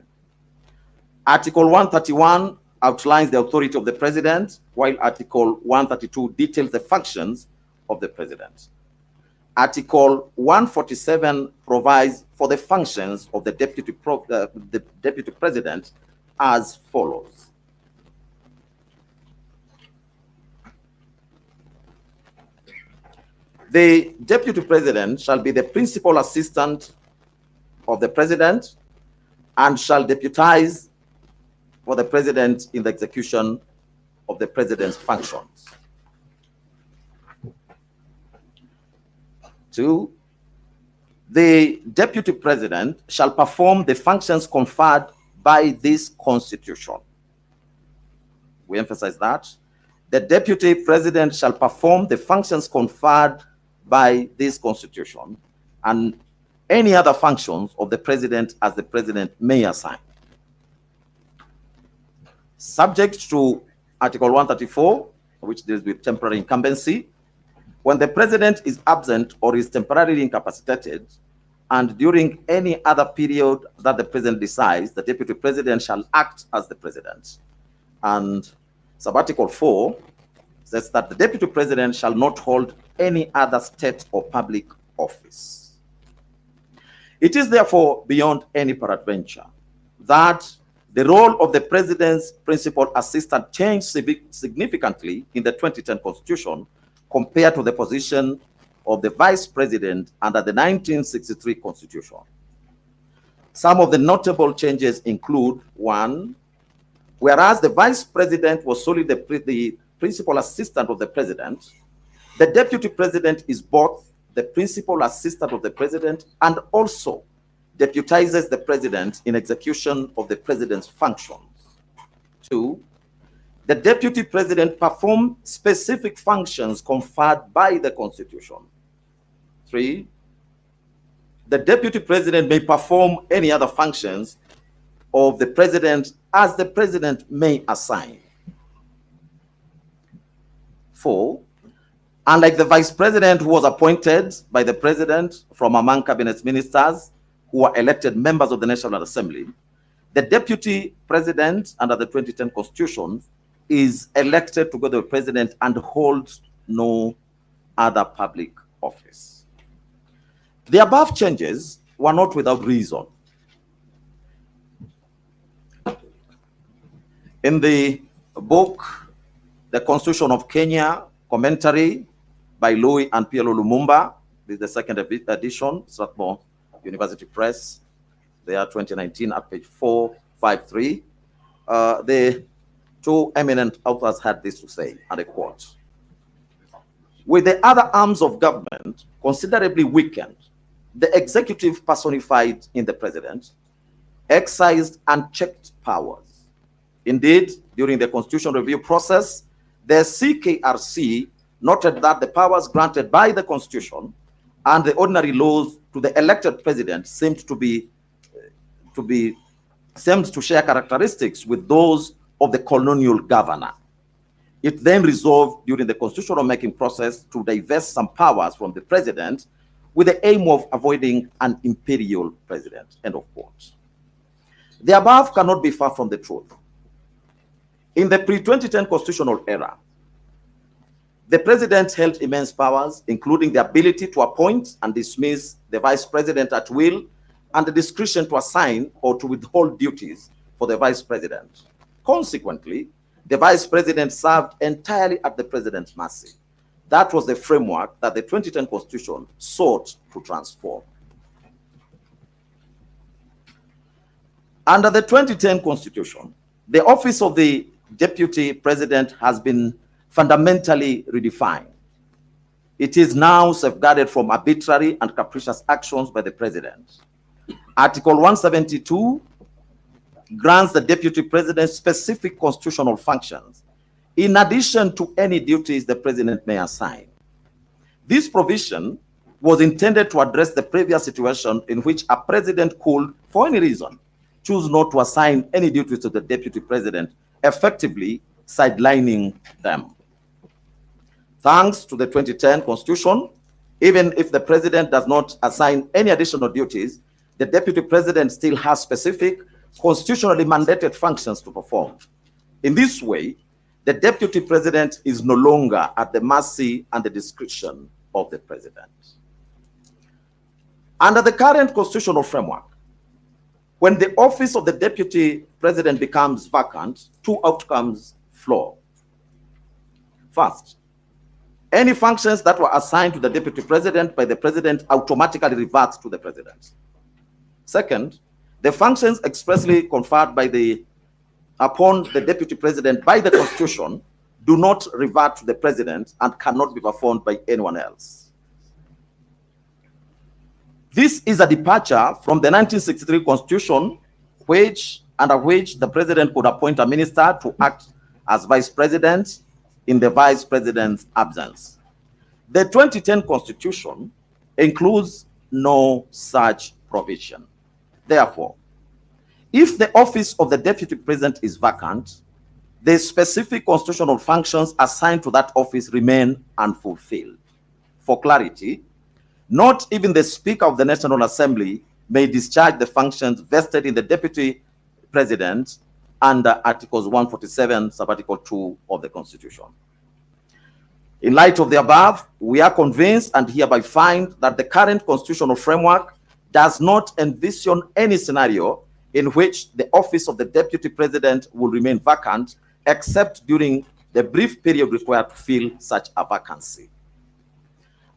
Article 131 outlines the authority of the president, while Article 132 details the functions of the president. Article 147 provides for the functions of the deputy president as follows. The deputy president shall be the principal assistant of the president and shall deputize for the president in the execution of the president's functions. 2, the deputy president shall perform the functions conferred by this constitution. We emphasize that. The deputy president shall perform the functions conferred by this constitution and any other functions of the president as the president may assign. Subject to Article 134, which deals with temporary incumbency, when the president is absent or is temporarily incapacitated, and during any other period that the president decides, the deputy president shall act as the president. And Sub-Article 4 says that the deputy president shall not hold any other state or public office. It is therefore beyond any peradventure that the role of the president's principal assistant changed significantly in the 2010 Constitution compared to the position of the vice president under the 1963 Constitution. Some of the notable changes include: 1, whereas the vice president was solely the principal assistant of the president, the deputy president is both the principal assistant of the president and also deputizes the president in execution of the president's functions. 2, the deputy president performs specific functions conferred by the Constitution. 3, the deputy president may perform any other functions of the president as the president may assign. 4, unlike the vice president who was appointed by the president from among cabinet ministers who are elected members of the National Assembly, the deputy president under the 2010 Constitution is elected together with the president and holds no other public office. The above changes were not without reason. In the book, The Constitution of Kenya, commentary by Louis and Pielo Lumumba, this is the second edition, Strathmore University Press, they are 2019 at page 453. The two eminent authors had this to say, and I quote: with the other arms of government considerably weakened, the executive personified in the president exercised unchecked powers. Indeed, during the constitutional review process, the CKRC noted that the powers granted by the Constitution and the ordinary laws to the elected president seemed to share characteristics with those of the colonial governor. It then resolved during the constitutional making process to divest some powers from the president with the aim of avoiding an imperial president, end of quote. The above cannot be far from the truth. In the pre-2010 constitutional era, the president held immense powers, including the ability to appoint and dismiss the vice president at will, and the discretion to assign or to withhold duties for the vice president. Consequently, the vice president served entirely at the president's mercy. That was the framework that the 2010 Constitution sought to transform. Under the 2010 Constitution, the office of the deputy president has been fundamentally redefined. It is now safeguarded from arbitrary and capricious actions by the president. Article 172 grants the deputy president specific constitutional functions, in addition to any duties the president may assign. This provision was intended to address the previous situation in which a president could, for any reason, choose not to assign any duties to the deputy president, effectively sidelining them. Thanks to the 2010 Constitution, even if the president does not assign any additional duties, the deputy president still has specific constitutionally mandated functions to perform. In this way, the deputy president is no longer at the mercy and the discretion of the president. Under the current constitutional framework, when the office of the deputy president becomes vacant, two outcomes flow. First, any functions that were assigned to the deputy president by the president automatically reverts to the president. Second, the functions expressly conferred upon the deputy president by the Constitution do not revert to the president and cannot be performed by anyone else. This is a departure from the 1963 Constitution, under which the president could appoint a minister to act as vice president in the vice president's absence. The 2010 Constitution includes no such provision. Therefore, if the office of the deputy president is vacant, the specific constitutional functions assigned to that office remain unfulfilled. For clarity, not even the Speaker of the National Assembly may discharge the functions vested in the deputy president under Articles 147, Subarticle 2 of the Constitution. In light of the above, we are convinced and hereby find that the current constitutional framework does not envision any scenario in which the office of the deputy president will remain vacant, except during the brief period required to fill such a vacancy.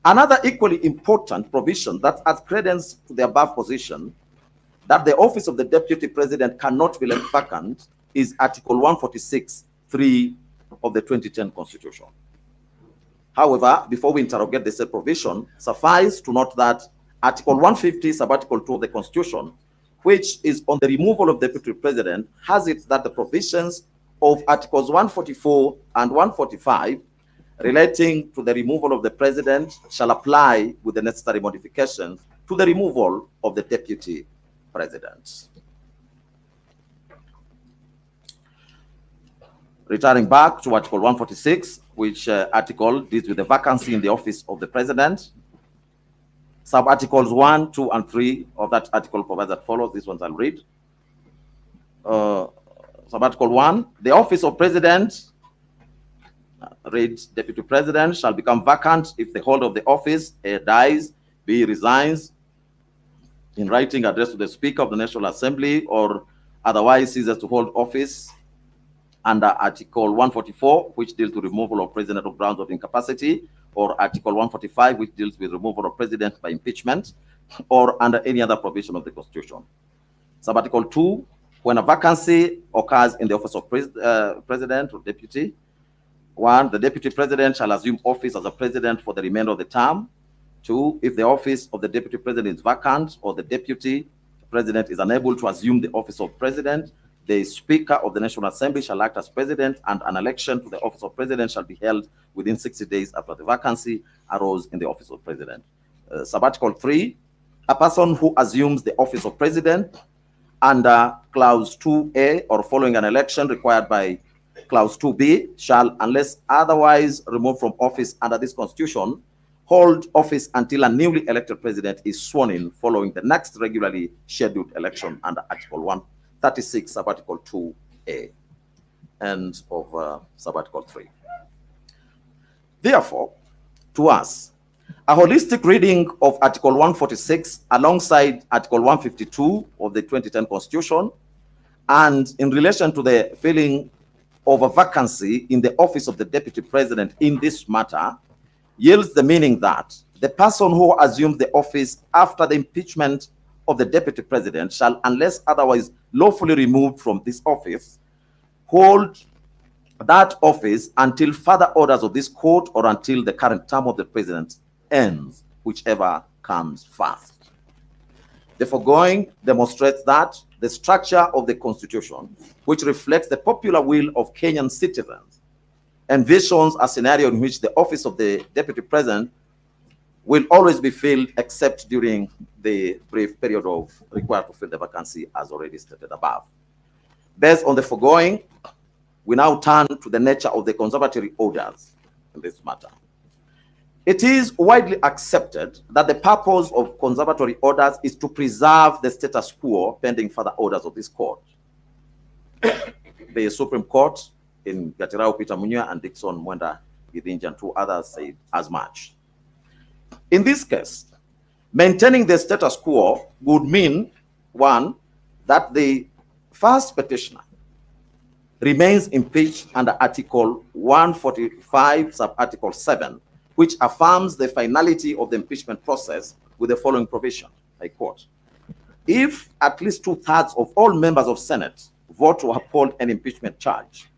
Another equally important provision that adds credence to the above position, that the office of the deputy president cannot be left vacant, is Article 146(3) of the 2010 Constitution. However, before we interrogate the said provision, suffice to note that Article 150, Subarticle 2 of the Constitution, which is on the removal of the deputy president, has it that the provisions of Articles 144 and 145 relating to the removal of the president shall apply with the necessary modifications to the removal of the deputy president. Returning back to Article 146, which article deals with the vacancy in the office of the president. Sub-articles 1, 2, and 3 of that article provide that follows. These ones I'll read. Sub-article 1, the office of president, reads, deputy president shall become vacant if the holder of the office A, dies, B, resigns in writing addressed to the Speaker of the National Assembly, or otherwise ceases to hold office under Article 144, which deals with removal of president on grounds of incapacity, or Article 145, which deals with removal of president by impeachment, or under any other provision of the Constitution. Sub-article 2, when a vacancy occurs in the office of president or deputy, 1, the deputy president shall assume office as a president for the remainder of the term. 2, if the office of the deputy president is vacant or the deputy president is unable to assume the office of president, the Speaker of the National Assembly shall act as president, and an election to the office of president shall be held within 60 days after the vacancy arose in the office of president. Sub-article 3, a person who assumes the office of president under Clause 2A or following an election required by Clause 2B shall, unless otherwise removed from office under this Constitution, hold office until a newly elected president is sworn in following the next regularly scheduled election under Article 136, Sub-article 2A. End of Sub-article 3. Therefore, to us, a holistic reading of Article 146 alongside Article 152 of the 2010 Constitution, and in relation to the filling of a vacancy in the office of the deputy president in this matter, yields the meaning that the person who assumes the office after the impeachment of the deputy president shall, unless otherwise lawfully removed from this office, hold that office until further orders of this court or until the current term of the president ends, whichever comes first. The foregoing demonstrates that the structure of the Constitution, which reflects the popular will of Kenyan citizens, envisions a scenario in which the office of the deputy president will always be filled except during the brief period of required to fill the vacancy, as already stated above. Based on the foregoing, we now turn to the nature of the conservatory orders in this matter. It is widely accepted that the purpose of conservatory orders is to preserve the status quo pending further orders of this court. The Supreme Court in Gatirao Peter Munya and Dixon Mwenda Githinji, and 2 others said as much. In this case, maintaining the status quo would mean, 1, that the first petitioner remains impeached under Article 145, sub-Article 7, which affirms the finality of the impeachment process with the following provision. I quote, if at least 2/3 of all members of Senate vote to uphold an impeachment charge,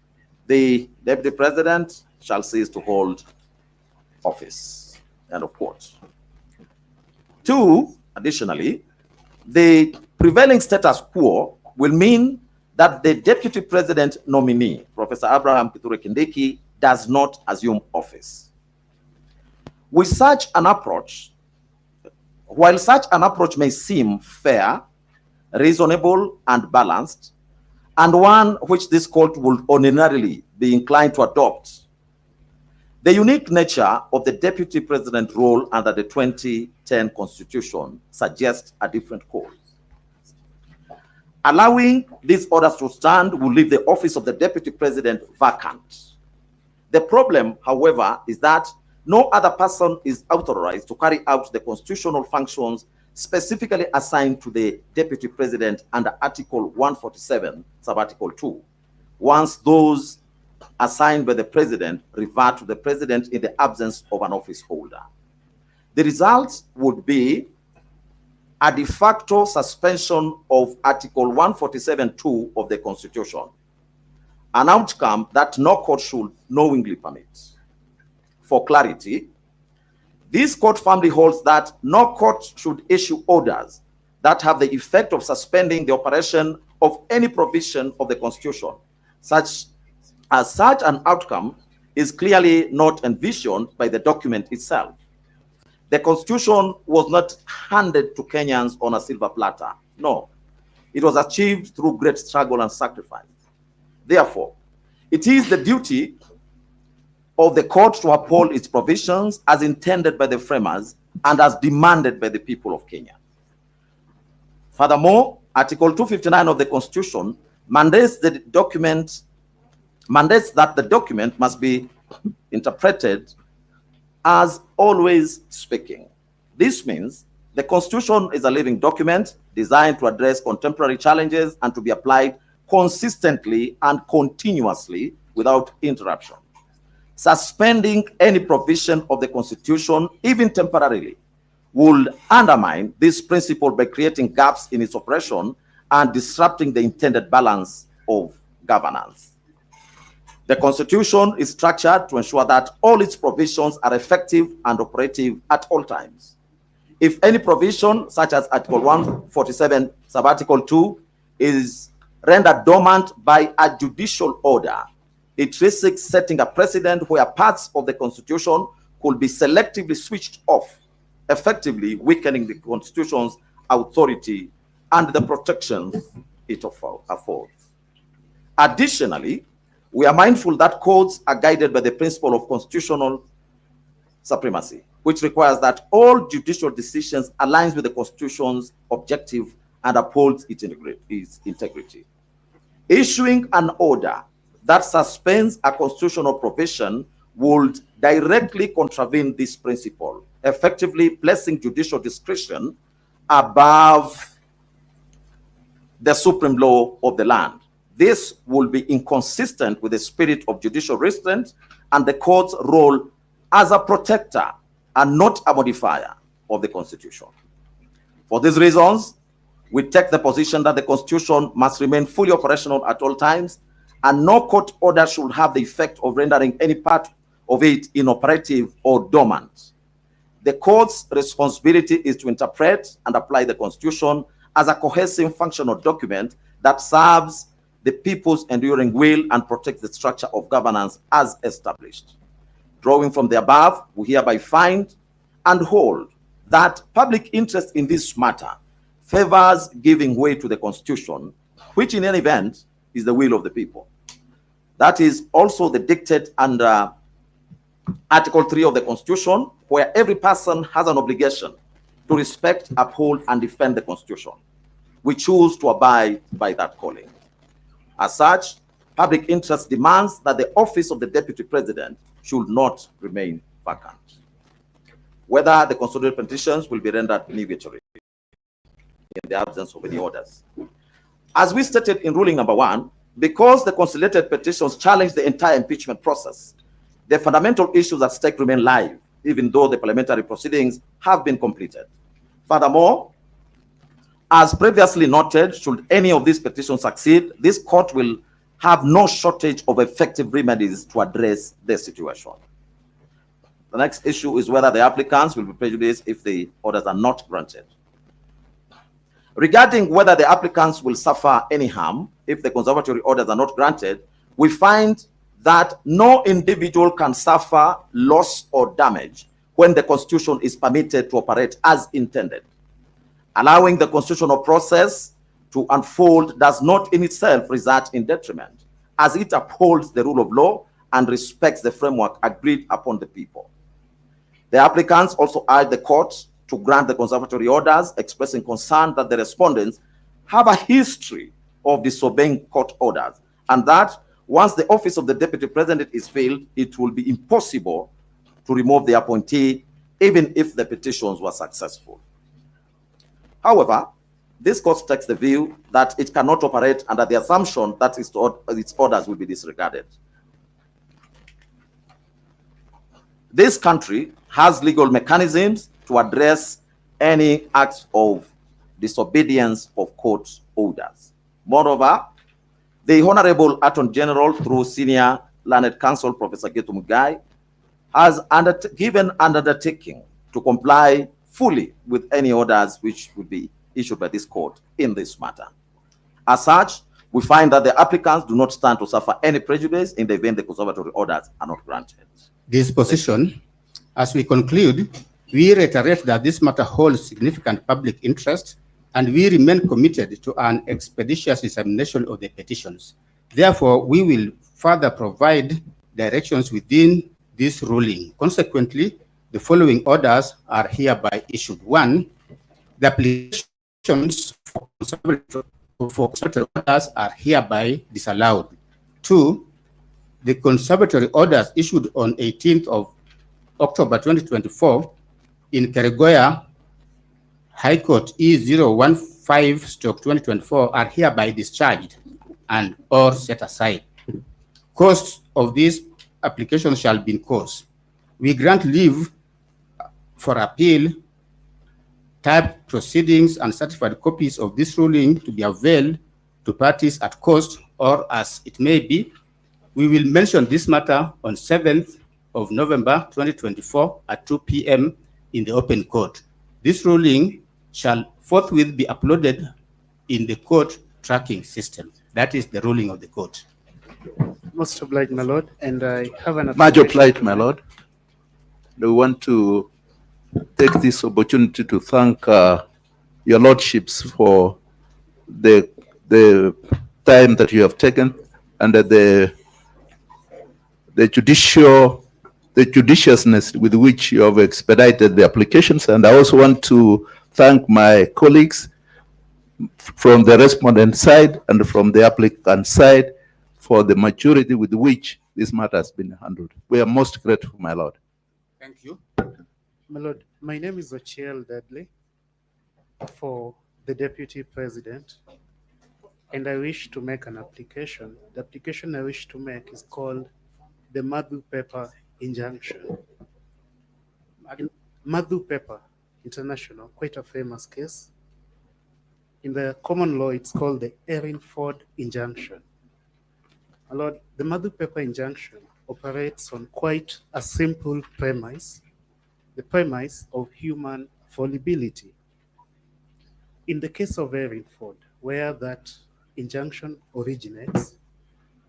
the Deputy President shall cease to hold office. End of quote. 2, additionally, the prevailing status quo will mean that the Deputy President nominee, Professor Abraham Kithure Kindiki, does not assume office. With such an approach, while such an approach may seem fair, reasonable, and balanced, and one which this court would ordinarily be inclined to adopt, the unique nature of the Deputy President role under the 2010 Constitution suggests a different course. Allowing these orders to stand will leave the office of the Deputy President vacant. The problem, however, is that no other person is authorized to carry out the constitutional functions specifically assigned to the Deputy President under Article 147, sub-Article 2, once those assigned by the President revert to the President in the absence of an office holder. The result would be a de facto suspension of Article 147(2) of the Constitution, an outcome that no court should knowingly permit. For clarity, this court firmly holds that no court should issue orders that have the effect of suspending the operation of any provision of the Constitution, such an outcome is clearly not envisioned by the document itself. The Constitution was not handed to Kenyans on a silver platter. No, it was achieved through great struggle and sacrifice. Therefore, it is the duty of the court to uphold its provisions as intended by the framers and as demanded by the people of Kenya. Furthermore, Article 259 of the Constitution mandates that the document must be interpreted as always speaking. This means the Constitution is a living document designed to address contemporary challenges and to be applied consistently and continuously without interruption. Suspending any provision of the Constitution, even temporarily, would undermine this principle by creating gaps in its operation and disrupting the intended balance of governance. The Constitution is structured to ensure that all its provisions are effective and operative at all times. If any provision, such as Article 147, sub-Article 2, is rendered dormant by a judicial order, it risks setting a precedent where parts of the Constitution could be selectively switched off, effectively weakening the Constitution's authority and the protections it affords. Additionally, we are mindful that courts are guided by the principle of constitutional supremacy, which requires that all judicial decisions align with the Constitution's objective and upholds its integrity. Issuing an order that suspends a constitutional provision would directly contravene this principle, effectively placing judicial discretion above the supreme law of the land. This will be inconsistent with the spirit of judicial restraint and the court's role as a protector and not a modifier of the Constitution. For these reasons, we take the position that the Constitution must remain fully operational at all times, and no court order should have the effect of rendering any part of it inoperative or dormant. The court's responsibility is to interpret and apply the Constitution as a cohesive functional document that serves the people's enduring will and protects the structure of governance as established. Drawing from the above, we hereby find and hold that public interest in this matter favors giving way to the Constitution, which in any event is the will of the people. That is also the dictate under Article 3 of the Constitution, where every person has an obligation to respect, uphold, and defend the Constitution. We choose to abide by that calling. As such, public interest demands that the office of the deputy president should not remain vacant. Whether the consolidated petitions will be rendered nugatory in the absence of any orders. As we stated in ruling number 1, because the consolidated petitions challenge the entire impeachment process, the fundamental issues at stake remain live, even though the parliamentary proceedings have been completed. Furthermore, as previously noted, should any of these petitions succeed, this court will have no shortage of effective remedies to address the situation. The next issue is whether the applicants will be prejudiced if the orders are not granted. Regarding whether the applicants will suffer any harm if the conservatory orders are not granted, we find that no individual can suffer loss or damage when the Constitution is permitted to operate as intended. Allowing the constitutional process to unfold does not in itself result in detriment, as it upholds the rule of law and respects the framework agreed upon the people. The applicants also urge the court to grant the conservatory orders, expressing concern that the respondents have a history of disobeying court orders, and that once the office of the deputy president is filled, it will be impossible to remove the appointee, even if the petitions were successful. However, this court takes the view that it cannot operate under the assumption that its orders will be disregarded. This country has legal mechanisms to address any acts of disobedience of court orders. Moreover, the Honorable Attorney General, through Senior Learned Counsel Professor Getu Mugai, has given an undertaking to comply fully with any orders which would be issued by this court in this matter. As such, we find that the applicants do not stand to suffer any prejudice in the event the conservatory orders are not granted. This position, as we conclude, we reiterate that this matter holds significant public interest, and we remain committed to an expeditious examination of the petitions. Therefore, we will further provide directions within this ruling. Consequently, the following orders are hereby issued. 1, the applications for conservatory orders are hereby disallowed. 2, the conservatory orders issued on 18th of October 2024 in Keregoya High Court E015/2024 are hereby discharged and or set aside. Cost of this application shall be incurred. We grant leave for appeal, typed proceedings, and certified copies of this ruling to be availed to parties at cost or as it may be. We will mention this matter on 7th of November 2024 at 2 p.m. in the open court. This ruling shall forthwith be uploaded in the court tracking system. That is the ruling of the court. Most obliged, my lord, and I have an Much obliged, my lord. We want to take this opportunity to thank your lordships for the time that you have taken and the judiciousness with which you have expedited the applications. And I also want to thank my colleagues from the respondent side and from the applicant side for the maturity with which this matter has been handled. We are most grateful, my lord. Thank you. My lord, my name is Ochiel Dudley for the deputy president, and I wish to make an application. The application I wish to make is called the Madhu Pepper Injunction. Madhu Pepper International, quite a famous case. In the common law, it's called the Erin Ford Injunction. My lord, the Madhu Pepper Injunction operates on quite a simple premise, the premise of human fallibility. In the case of Erin Ford, where that injunction originates,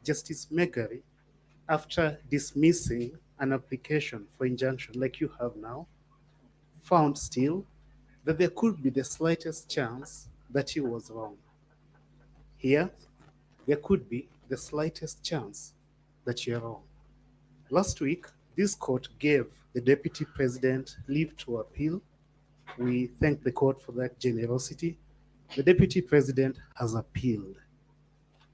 Justice Megari, after dismissing an application for injunction like you have now, found still that there could be the slightest chance that he was wrong. Here, there could be the slightest chance that you're wrong. Last week, this court gave the deputy president leave to appeal. We thank the court for that generosity. The deputy president has appealed.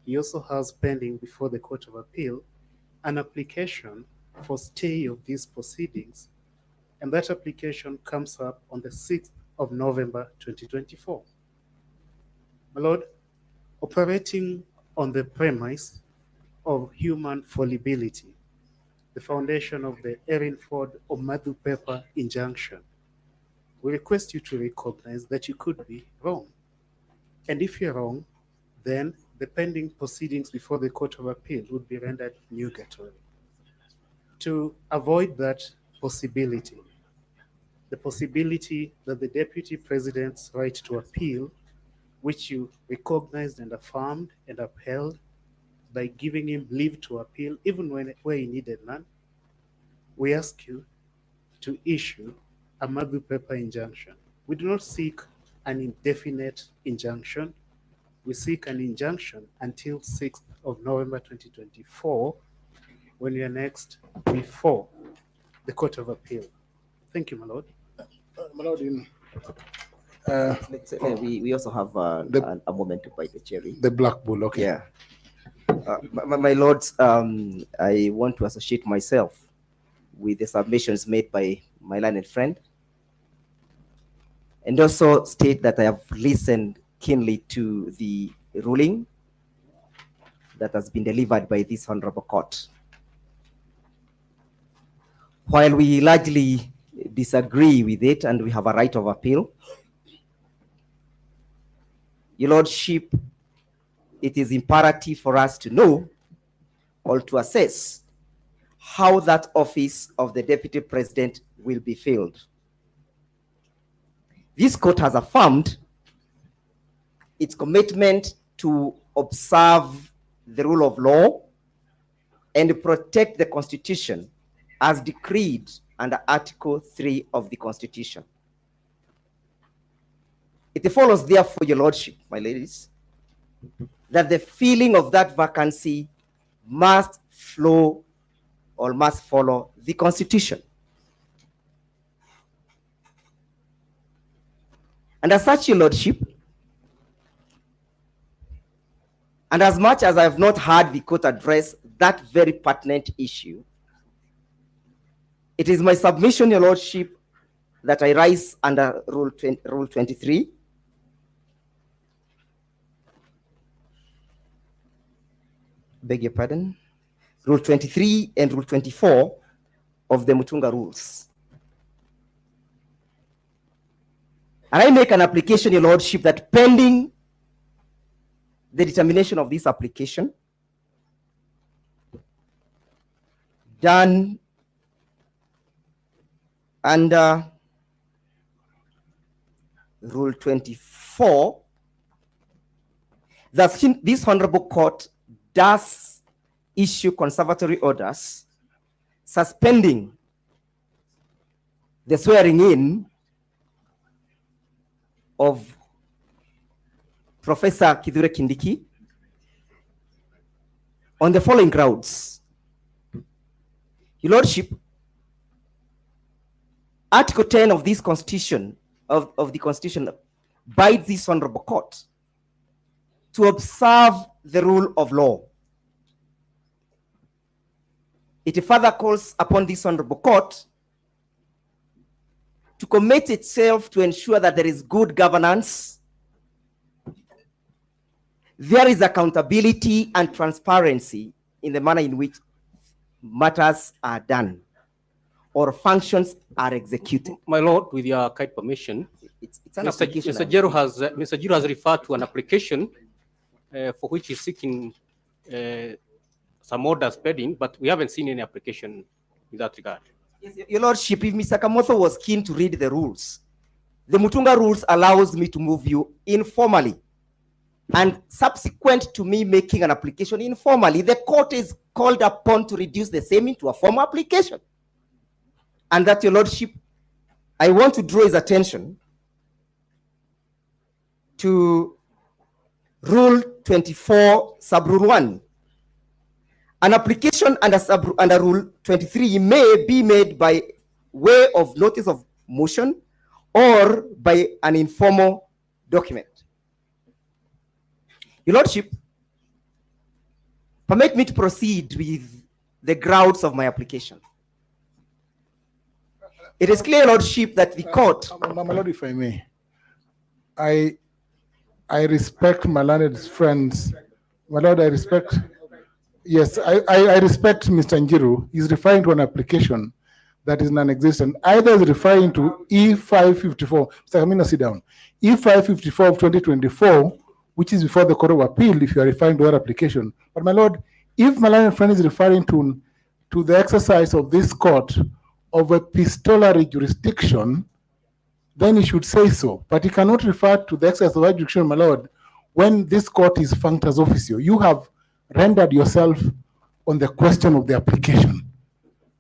he also has pending before the Court of Appeal an application for stay of these proceedings, and that application comes up on the 6th of November 2024. My Lord, operating on the premise of human fallibility, the foundation of the Erin Ford or Matthew Pepper injunction, we request you to recognize that you could be wrong. And if you're wrong, then the pending proceedings before the Court of Appeal would be rendered nugatory. To avoid that possibility, the possibility that the Deputy President's right to appeal, which you recognized and affirmed and upheld by giving him leave to appeal even where he needed none, we ask you to issue a Matthew Pepper injunction. We do not seek an indefinite injunction. We seek an injunction until 6th of November 2024, when we are next before the Court of Appeal. Thank you, my Lord. My Lord, we also have a moment to bite the cherry. the Black Bull, okay. Yeah. My lords, I want to associate myself with the submissions made by my learned friend, and also state that I have listened keenly to the ruling that has been delivered by this honorable court. While we largely disagree with it and we have a right of appeal, Your Lordship, it is imperative for us to know or to assess how that office of the Deputy President will be filled. This court has affirmed its commitment to observe the rule of law and protect the Constitution as decreed under Article 3 of the Constitution. It follows, therefore, Your Lordship, my ladies, that the filling of that vacancy must flow or must follow the Constitution. And as such, Your Lordship, and as much as I have not heard the court address that very pertinent issue, it is my submission, Your Lordship, that I rise under Rule 23. Beg your pardon. Rule 23 and Rule 24 of the Mutunga Rules. And I make an application, Your Lordship, that pending the determination of this application, done under Rule 24, that this honorable court does issue conservatory orders suspending the swearing in of Professor Kithure Kindiki on the following grounds. Your Lordship, Article 10 of this Constitution, of the Constitution, bids this honorable court to observe the rule of law. It further calls upon this honorable court to commit itself to ensure that there is good governance, there is accountability and transparency in the manner in which matters are done or functions are executed. My Lord, with your kind permission, it's an application. Mr. Jero has referred to an application for which he's seeking some orders pending, but we haven't seen any application in that regard. Yes, Your Lordship, if Mr. Kamotho was keen to read the rules, the Mutunga rules allows me to move you informally. And subsequent to me making an application informally, the court is called upon to reduce the same into a formal application. And that, Your Lordship, I want to draw his attention to Rule 24, Sub-Rule 1. An application under Rule 23 may be made by way of notice of motion or by an informal document. Your Lordship, Permit me to proceed with the grounds of my application. It is clear, Lordship, that the court... My Lord, if I may, I respect my learned friends. My Lord, I respect... Yes, I respect Mr. Njiru. He's referring to an application that is non-existent. Either is referring to E554. Mr. Kamina, sit down. E554 of 2024, which is before the Court of Appeal, if you are referring to that application. But my Lord, if my learned friend is referring to the exercise of this court of epistolary jurisdiction, then he should say so. But he cannot refer to the exercise of jurisdiction, my Lord, when this court is functus officio. You have rendered yourself on the question of the application.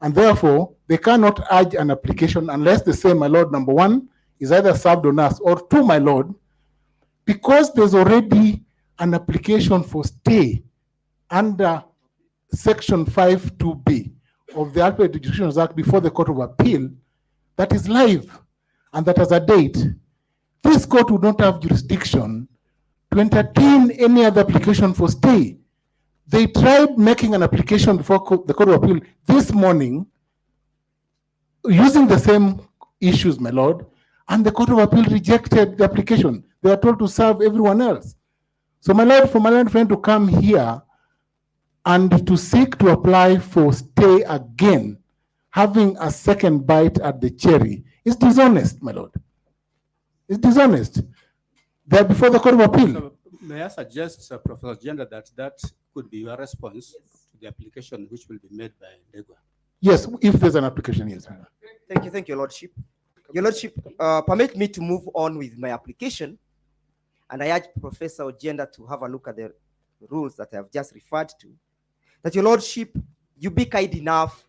And therefore, they cannot urge an application unless they say, my Lord, number one, is either served on us, or two, my Lord, because there's already an application for stay under Section 5(2)(b) of the Appellate Jurisdictions Act before the Court of Appeal that is live and that has a date. This court would not have jurisdiction to entertain any other application for stay. They tried making an application before the Court of Appeal this morning using the same issues, my Lord, and the Court of Appeal rejected the application. They are told to serve everyone else. So, my Lord, for my learned friend to come here and to seek to apply for stay again, having a second bite at the cherry, is dishonest, my Lord. It's dishonest. They are before the Court of Appeal. So, may I suggest, Professor Genda, that could be your response to the application which will be made by Ndegwa? Yes, if there's an application, yes. Thank you, Lordship. Your Lordship, permit me to move on with my application, and I urge Professor Ogenda to have a look at the rules that I have just referred to. That Your Lordship, you be kind enough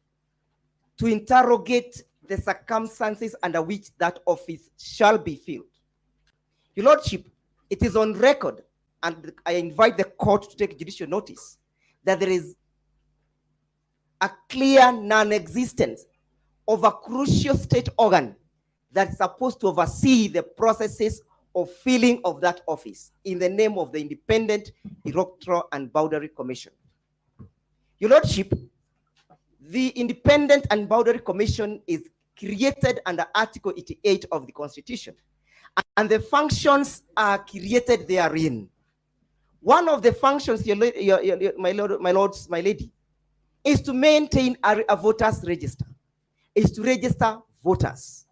to interrogate the circumstances under which that office shall be filled. Your Lordship, it is on record, and I invite the court to take judicial notice, that there is a clear non-existence of a crucial state organ that's supposed to oversee the processes of filling of that office in the name of the Independent Electoral and Boundary Commission. Your Lordship, the Independent and Boundary Commission is created under Article 88 of the Constitution, and the functions are created therein. One of the functions, my lords, my lady, is to maintain a voters register, is to register voters.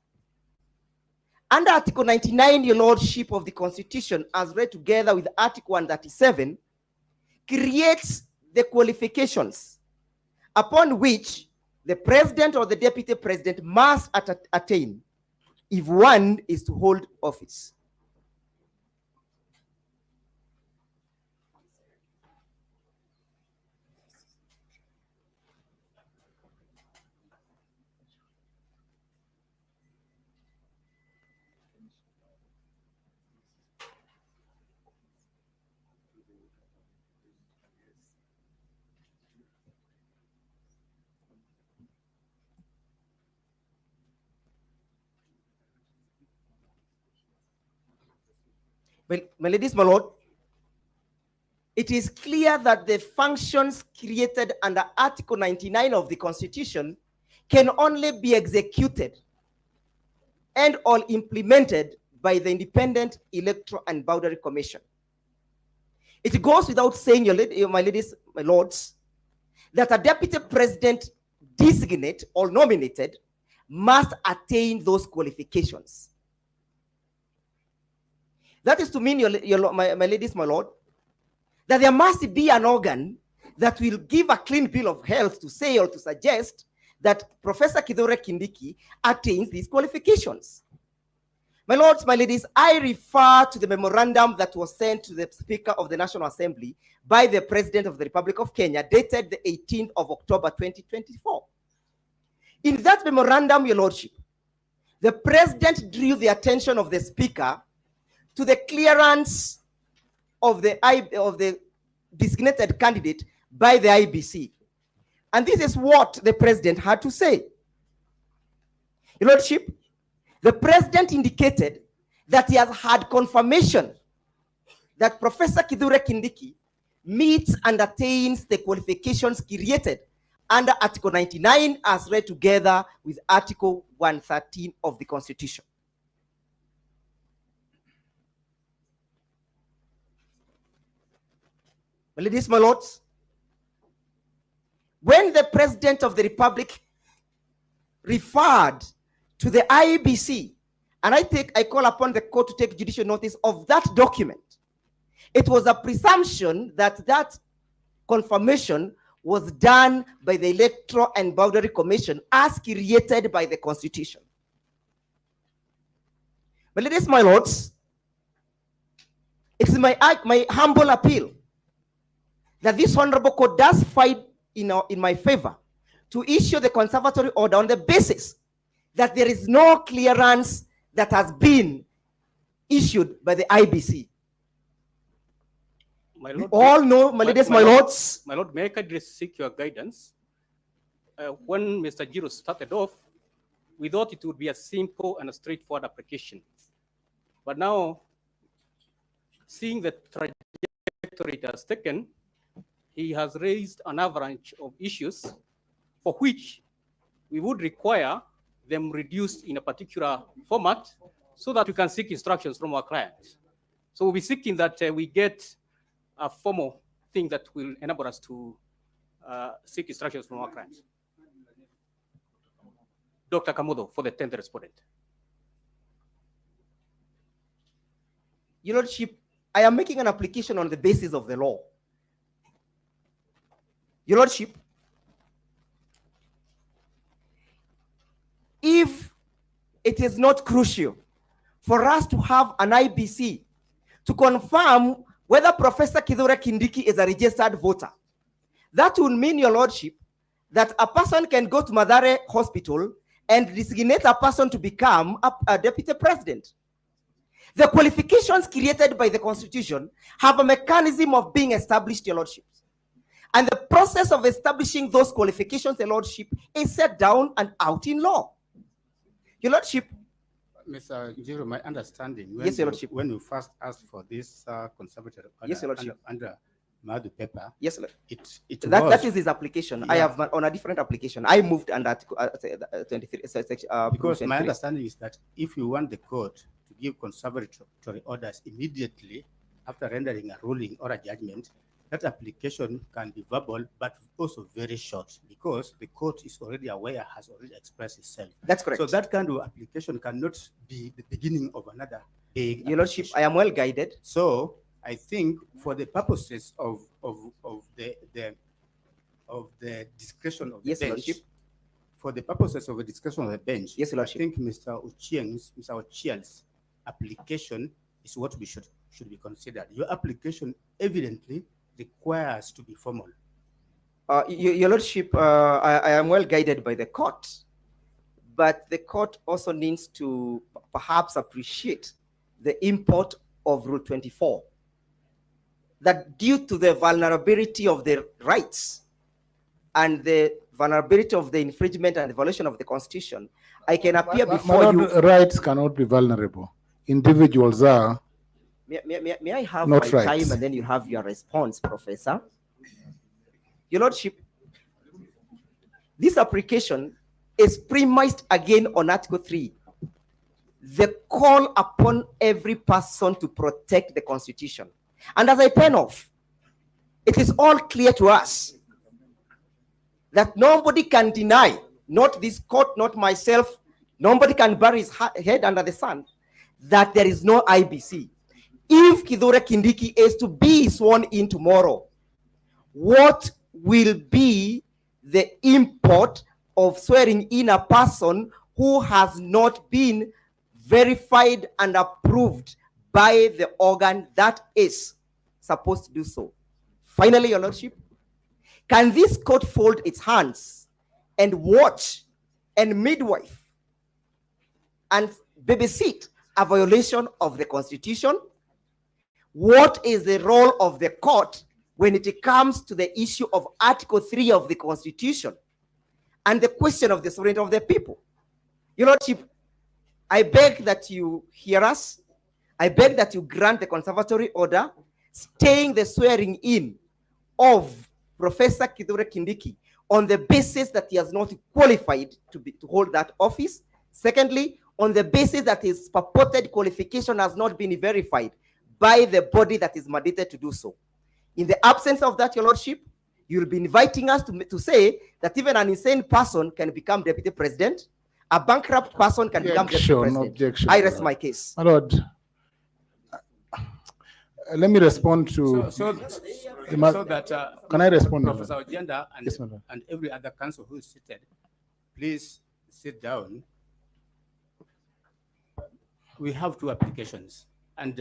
Under Article 99, Your Lordship, of the Constitution, as read together with Article 137, creates the qualifications upon which the president or the deputy president must attain if one is to hold office. Well, my ladies, my lord, it is clear that the functions created under Article 99 of the Constitution can only be executed and or implemented by the Independent Electoral and Boundary Commission. It goes without saying, my ladies, my lords, that a deputy president designate or nominated must attain those qualifications. That is to mean, my ladies, my lord, that there must be an organ that will give a clean bill of health to say or to suggest that Professor Kithure Kindiki attains these qualifications. My lords, my ladies, I refer to the memorandum that was sent to the Speaker of the National Assembly by the President of the Republic of Kenya, dated the 18th of October, 2024. In that memorandum, Your Lordship, the President drew the attention of the Speaker to the clearance of the designated candidate by the IBC. And this is what the President had to say. Your Lordship, the President indicated that he has had confirmation that Professor Kithure Kindiki meets and attains the qualifications created under Article 99 as read together with Article 113 of the Constitution. My ladies, my lords, when the President of the Republic referred to the IEBC, and I call upon the court to take judicial notice of that document, it was a presumption that that confirmation was done by the Electoral and Boundary Commission as created by the Constitution. My ladies, my lords, it's my humble appeal that this honorable court does fight in my favor to issue the conservatory order on the basis that there is no clearance that has been issued by the IBC. My lord, we all know, my ladies, my lords. My lord, may I kindly seek your guidance? When Mr. Giro started off, we thought it would be a simple and a straightforward application. But now, seeing the trajectory it has taken, he has raised an avalanche of issues for which we would require them reduced in a particular format so that we can seek instructions from our clients. So we'll be seeking that we get a formal thing that will enable us to seek instructions from our clients. Dr. Kamodo, for the 10th respondent. Your Lordship, I am making an application on the basis of the law. Your Lordship, if it is not crucial for us to have an IBC to confirm whether Professor Kithure Kindiki is a registered voter, that will mean, Your Lordship, that a person can go to Mathare Hospital and designate a person to become a deputy president. The qualifications created by the Constitution have a mechanism of being established, Your Lordship. And the process of establishing those qualifications, Your Lordship, is set down and out in law. Your Lordship. Mr. Njiro, my understanding, yes, Your Lordship. When you first asked for this conservatory order, yes, Your Lordship. under Madu paper, yes, Lord. That is his application. Yeah. I have on a different application. I moved under Article 23. Because my understanding is that if you want the court to give conservatory orders immediately after rendering a ruling or a judgment, that application can be verbal, but also very short, because the court is already aware, has already expressed itself. That's correct. So that kind of application cannot be the beginning of another big. Your Lordship, I am well guided. So I think for the purposes of the discretion of the yes, bench, Lordship. For the purposes of the discretion of the bench, yes, Lordship. I think Mr. Ochieng's application is what we should be considered. Your application evidently requires to be formal. Your Lordship, I am well guided by the court, but the court also needs to perhaps appreciate the import of Rule 24, that due to the vulnerability of the rights and the vulnerability of the infringement and the violation of the Constitution, I can appear before you. Rights cannot be vulnerable. Individuals are. May I have not my rights. time and then you have your response, Professor? Your Lordship, this application is premised again on Article 3. The call upon every person to protect the Constitution. And as I pen off, it is all clear to us that nobody can deny, not this court, not myself, nobody can bury his head under the sun, that there is no IBC. If Kithure Kindiki is to be sworn in tomorrow, what will be the import of swearing in a person who has not been verified and approved by the organ that is supposed to do so? Finally, Your Lordship, can this court fold its hands and watch and midwife and babysit a violation of the Constitution? What is the role of the court when it comes to the issue of Article 3 of the Constitution and the question of the sovereignty of the people? Your Lordship, I beg that you hear us. I beg that you grant the conservatory order staying the swearing in of Professor Kithure Kindiki on the basis that he has not qualified to hold that office. Secondly, on the basis that his purported qualification has not been verified by the body that is mandated to do so. In the absence of that, Your Lordship, you'll be inviting us to say that even an insane person can become deputy president, a bankrupt person can become deputy president. Objection. I rest my case. My lord, let me respond to. Can I respond, Professor Ojenda and, yes, and every other council who is seated, please sit down. We have two applications, and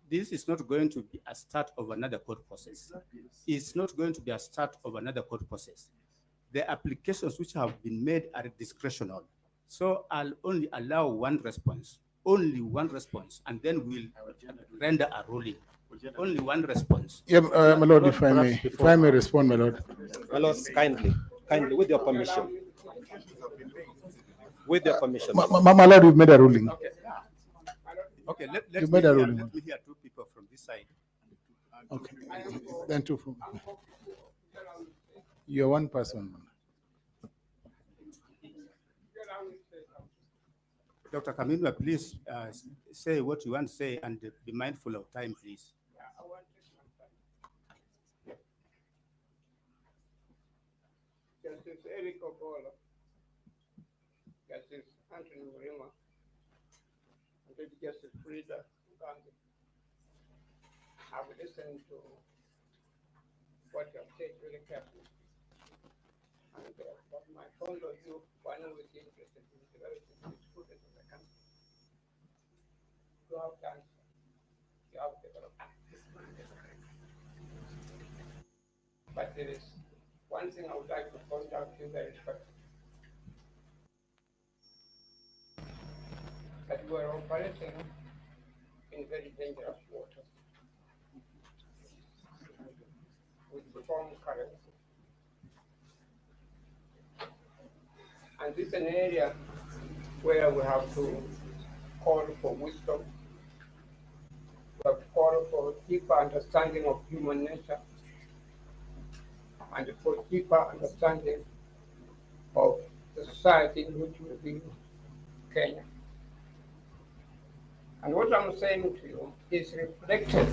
this is not going to be a start of another court process. It's not going to be a start of another court process. The applications which have been made are discretional. So I'll only allow one response, only one response, and then we'll render a ruling. Only one response. Yeah, my lord, if I may respond, my lord. My lord, kindly, with your permission. With your permission. My lord, we've made a ruling. Okay. Okay, let me hear two people from this side. Okay, then two from. You're one person. Dr. Kaminwa, please say what you want to say and be mindful of time, please. Justice Eric Ogola, Justice Anthony Murima, and Justice Frida Gandhi. I've listened to what you have said really carefully. And from my point of view, one of the interested in developing the students of the country. You have cancer, you have development. But there is one thing I would like to point out to you very respectfully. That we are operating in very dangerous waters with strong currents. And this is an area where we have to call for wisdom, we have to call for deeper understanding of human nature, and for deeper understanding of the society in which we live in Kenya. And what I'm saying to you is reflected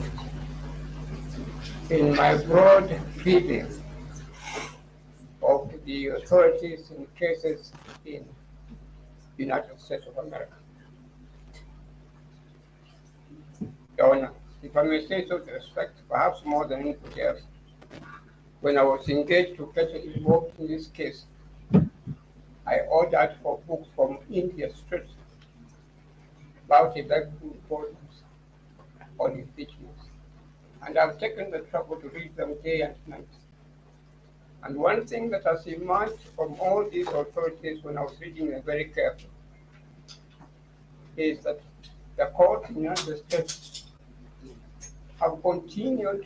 in my broad feeling of the authorities in cases in the United States of America. Your Honor, if I may say so with respect, perhaps more than anybody else, when I was engaged to get involved in this case, I ordered for books from India straight about electoral volumes on impeachment. And I've taken the trouble to read them day and night. And one thing that has emerged from all these authorities when I was reading them very carefully is that the court in the United States have continued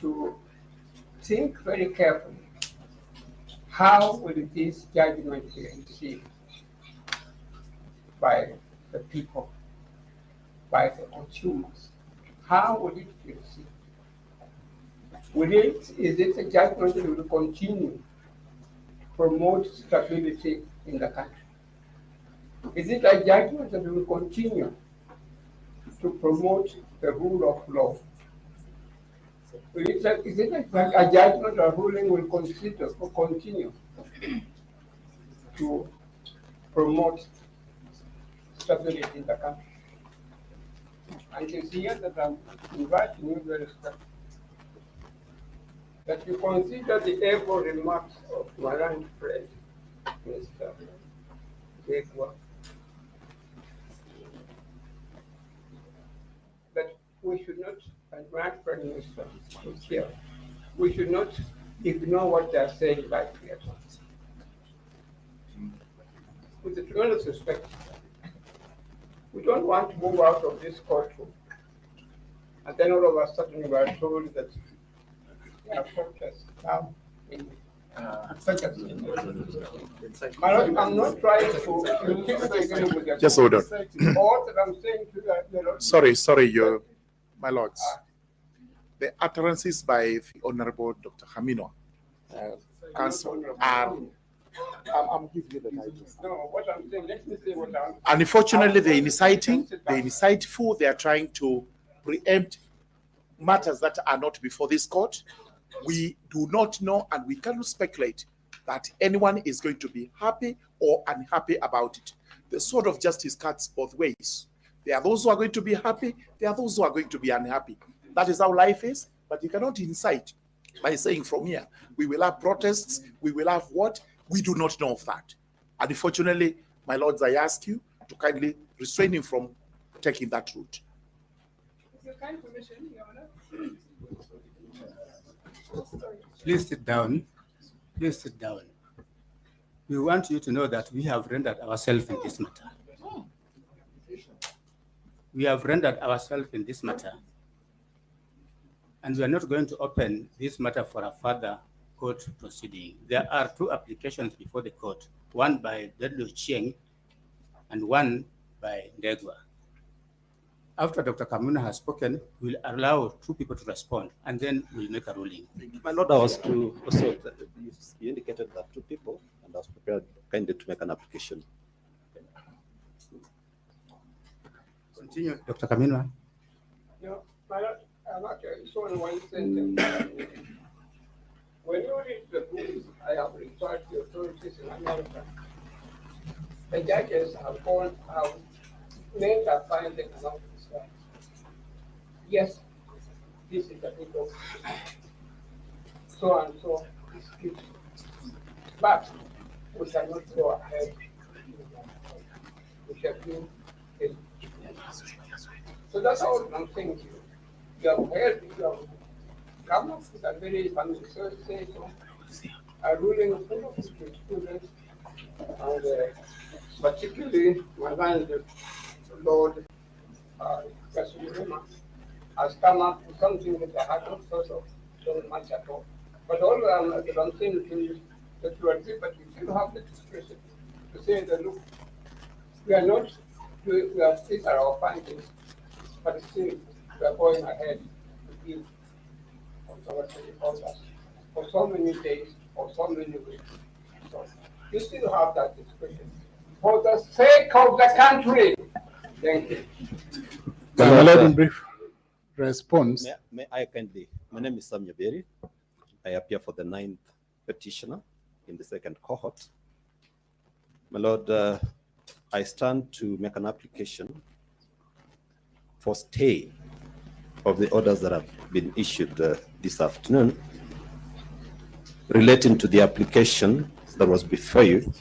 to think very carefully how will this judgment be received by the people, by the consumers. How will it be received? Is it a judgment that will continue to promote stability in the country? Is it a judgment that will continue to promote the rule of law? Is it a judgment or ruling will continue to promote stability in the country? And it's here that I'm inviting you very respectfully that you consider the able remarks of my learned friend, Mr. Gachagua, that we should not, and my friend Mr. Chair, we should not ignore what they are saying lightly at all. With a tremendous respect, we don't want to move out of this courtroom and then all of a sudden we are told that we are protest now in such a I'm not trying to just hold on. All that I'm saying to you, Sorry, my lords. the utterances by the Honorable Dr. Hamino, Council, are. I'm giving you the titles. No, what I'm saying, let me say what I'm. Unfortunately, they're inciting, they're insightful, they are trying to preempt matters that are not before this court. We do not know and we cannot speculate that anyone is going to be happy or unhappy about it. The sword of justice cuts both ways. There are those who are going to be happy, there are those who are going to be unhappy. That is how life is, but you cannot incite by saying from here, we will have protests, we will have what? We do not know of that. And unfortunately, my lords, I ask you to kindly restrain him from taking that route. Your kind permission, Your Honor. Please sit down. Please sit down. We want you to know that we have rendered ourselves in this matter. We have rendered ourselves in this matter. And we are not going to open this matter for a further court proceeding. There are two applications before the court, one by Dedlo Chieng and one by Ndegwa. After Dr. Kamuna has spoken, we'll allow two people to respond, and then we'll make a ruling. My Lord, I was to also, you indicated that two people, and I was prepared kindly to make an application. Continue, Dr. Kamuna. No, my Lord, I'm actually showing one sentence. When you read the books, I have referred to authorities in America. The judges have made a finding about this guy. Yes, this is the people. So and so is guilty. But we cannot go ahead. We shall do it. So that's all I'm saying to you. You have heard, you have come up with a very funny say so. A ruling full of students, and particularly my man, the Lord Gachagua has come up with something that I had not thought of so much at all. But all I'm saying to you that you agree, but you still have the discretion to say that look, we are not, we have these are our findings, but still we are going ahead with you for so many days or so many weeks. So you still have that discretion. For the sake of the country. Thank you. My Lord, in brief response. May I kindly, my name is Sam Nyaberi. I appear for the 9th petitioner in the second cohort. My Lord, I stand to make an application for stay of the orders that have been issued this afternoon relating to the application that was before you,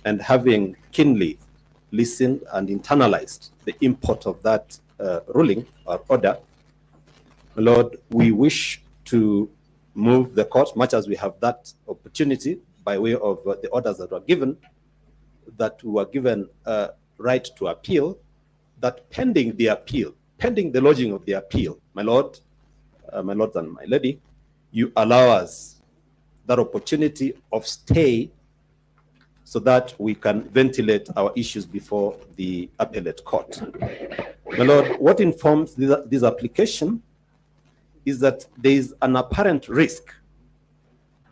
and having keenly listened and internalized the import of that ruling or order, my Lord, we wish to move the court, much as we have that opportunity by way of the orders that were given, that we were given a right to appeal, that pending the appeal, pending the lodging of the appeal, my Lord, my Lord and my Lady, you allow us that opportunity of stay so that we can ventilate our issues before the appellate court. My Lord, what informs this application is that there is an apparent risk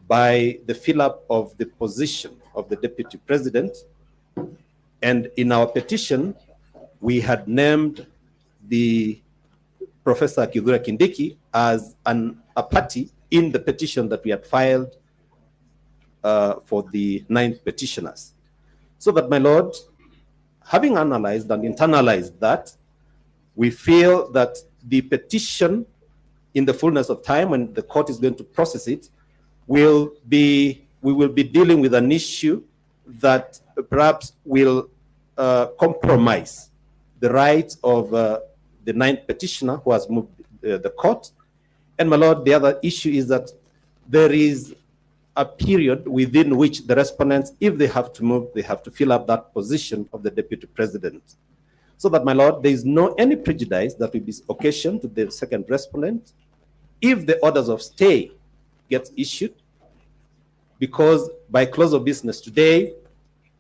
by the fill-up of the position of the Deputy President, and in our petition, we had named the Professor Kithure Kindiki as a party in the petition that we had filed for the 9th petitioners. So that, my Lord, having analyzed and internalized that, we feel that the petition, in the fullness of time, when the court is going to process it, we will be dealing with an issue that perhaps will compromise the rights of the 9th petitioner who has moved the court. And, my Lord, the other issue is that there is a period within which the respondents, if they have to move, they have to fill up that position of the Deputy President. So that, my Lord, there is no any prejudice that will be occasioned to the second respondent if the orders of stay gets issued, because by close of business today,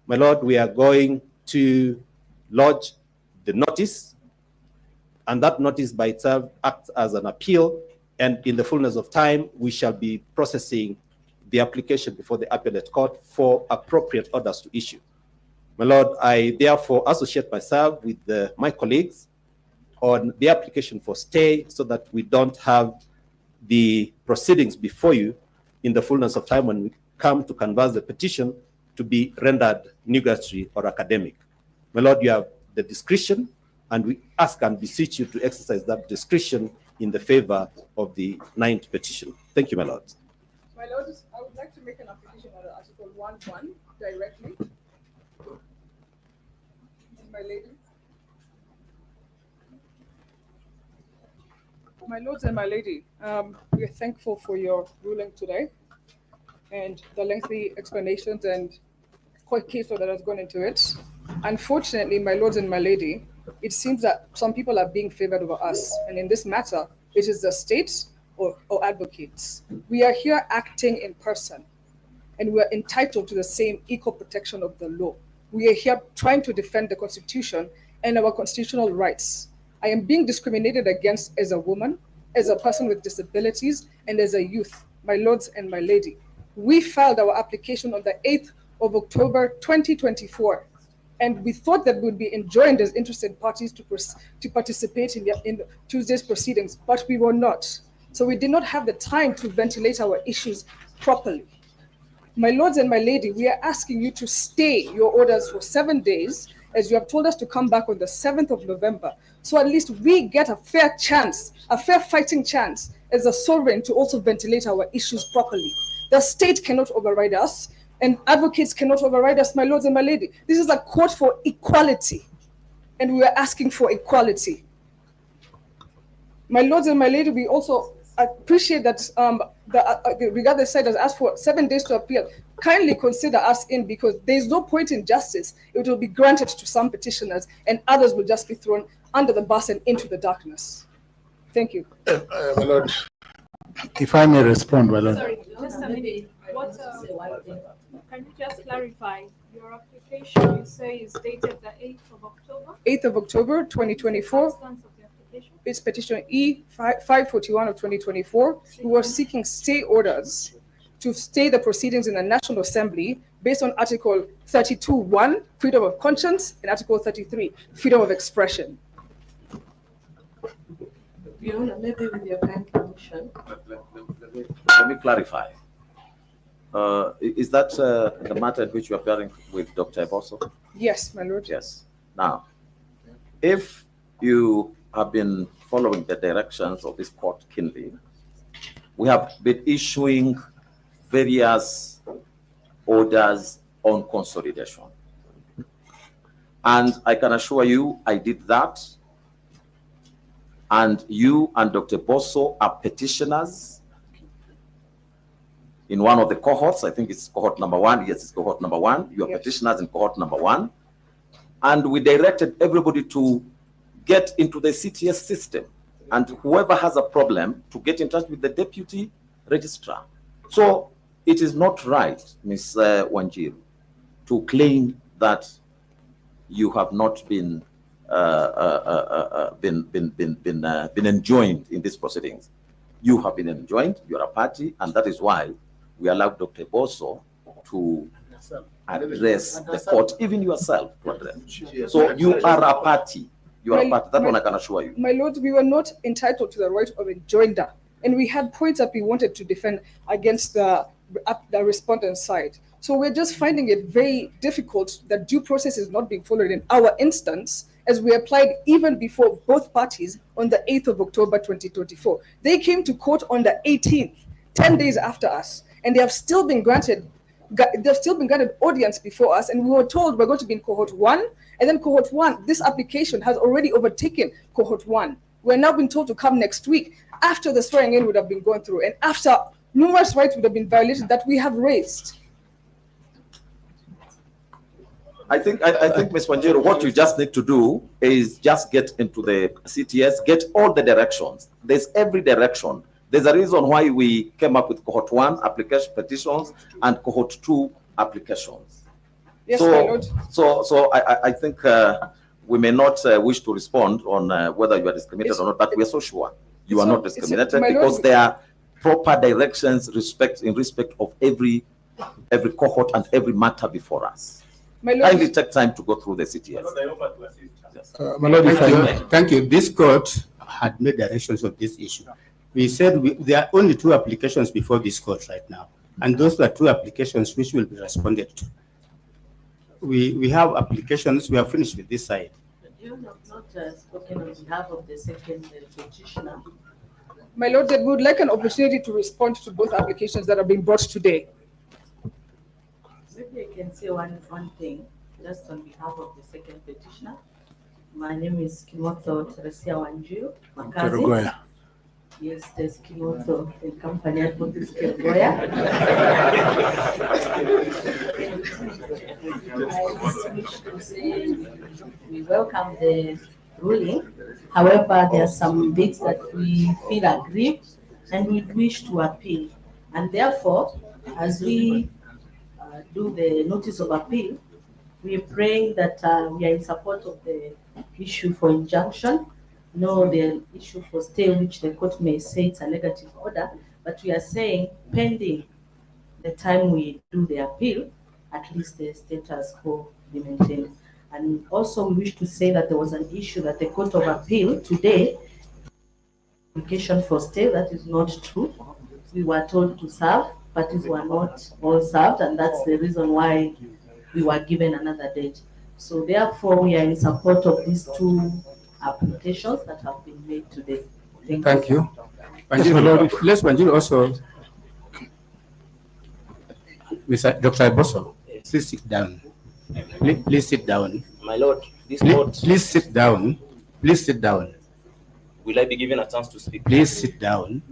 my Lord, we are going to lodge the notice, and that notice by itself acts as an appeal And in the fullness of time, we shall be processing the application before the appellate court for appropriate orders to issue. My Lord, I therefore associate myself with my colleagues on the application for stay so that we don't have the proceedings before you in the fullness of time when we come to canvass the petition to be rendered nugatory or academic. My Lord, you have the discretion, and we ask and beseech you to exercise that discretion in the favor of the 9th petition. Thank you, my Lord. My Lord, I would like to make an application under Article 1.1 directly. My lady. My lords and my lady, we are thankful for your ruling today and the lengthy explanations and court case that has gone into it. Unfortunately, my lords and my lady, it seems that some people are being favored over us. And in this matter, it is the state or advocates. We are here acting in person, and we are entitled to the same equal protection of the law. We are here trying to defend the Constitution and our constitutional rights. I am being discriminated against as a woman, as a person with disabilities, and as a youth, my lords and my lady. We filed our application on the 8th of October 2024, and we thought that we would be enjoined as interested parties to participate in Tuesday's proceedings, but we were not. So we did not have the time to ventilate our issues properly. My lords and my lady, we are asking you to stay your orders for 7 days, as you have told us to come back on the 7th of November. So at least we get a fair chance, a fair fighting chance as a sovereign to also ventilate our issues properly. The state cannot override us, and advocates cannot override us, my lords and my lady. This is a court for equality, and we are asking for equality. My lords and my lady, we also appreciate that the regardless side has asked for 7 days to appeal. Kindly consider us in, because there is no point in justice. It will be granted to some petitioners, and others will just be thrown under the bus and into the darkness. Thank you. My Lord, if I may respond, my Lord. Sorry, just a minute. Can you just clarify your application? You say is dated the 8th of October? 8th of October, 2024. Substance of the application? It's petition E541 of 2024. We were seeking stay orders to stay the proceedings in the National Assembly based on Article 32(1), freedom of conscience, and Article 33, freedom of expression. Fiona, maybe with your kind permission. Let me clarify. Is that the matter in which you are appearing with Dr. Eboso? Yes, my lord. Yes. Now, if you have been following the directions of this court keenly, we have been issuing various orders on consolidation. And I can assure you, I did that. And you and Dr. Bosso are petitioners in one of the cohorts. I think it's cohort number 1. Yes, it's cohort number 1. You are petitioners in cohort number 1. And we directed everybody to get into the CTS system, and whoever has a problem to get in touch with the deputy registrar. So it is not right, Ms. Wanjiru, to claim that you have not been enjoined in these proceedings. You have been enjoined. You are a party, and that is why we allowed Dr. Bosso to address the court, even yourself to address. So you are a party. You are a party. That one I can assure you. My lord, we were not entitled to the right of enjoinder, and we had points that we wanted to defend against the respondent side. So we're just finding it very difficult that due process is not being followed in our instance, as we applied even before both parties on the 8th of October 2024. They came to court on the 18th, 10 days after us, and they have still been granted audience before us, and we were told we're going to be in cohort 1, and then cohort 1, this application has already overtaken cohort 1. We're now being told to come next week after the swearing in would have been gone through, and after numerous rights would have been violated that we have raised. I think, Ms. Wanjiru, what you just need to do is just get into the CTS, get all the directions. There's every direction. There's a reason why we came up with cohort 1 application petitions and cohort 2 applications. Yes, my lord. So I think we may not wish to respond on whether you are discriminated or not, but we are so sure You are not discriminated because there are proper directions in respect of every cohort and every matter before us. Kindly take time to go through the CTS. Thank you. This court had made directions on this issue. We said there are only 2 applications before this court right now, and those are 2 applications which will be responded to. We have applications. We are finished with this side. You have not spoken on behalf of the second petitioner. My Lord, we would like an opportunity to respond to both applications that are being brought today. Maybe I can say one thing, just on behalf of the second petitioner. My name is Kimotho Teresia Wanjiru Makazi. Yes, there's Kimotho in company of this Kegoya. I just wish to say we welcome the ruling. However, there are some bits that we feel aggrieved and we wish to appeal. And therefore, as we do the notice of appeal, we are praying that we are in support of the issue for injunction, no the issue for stay, which the court may say it's a negative order, but we are saying pending the time we do the appeal, at least the status quo be maintained. And also we wish to say that there was an issue that the Court of Appeal today, application for stay, that is not true. We were told to serve, parties were not all served, and that's the reason why we were given another date. So therefore, we are in support of these 2 applications that have been made today. Thank you. Let's Banjiro also, Mr. Dr. Bosso, please sit down. Please sit down. My Lord, this court. Please sit down. Please sit down. Will I be given a chance to speak? Please sit down.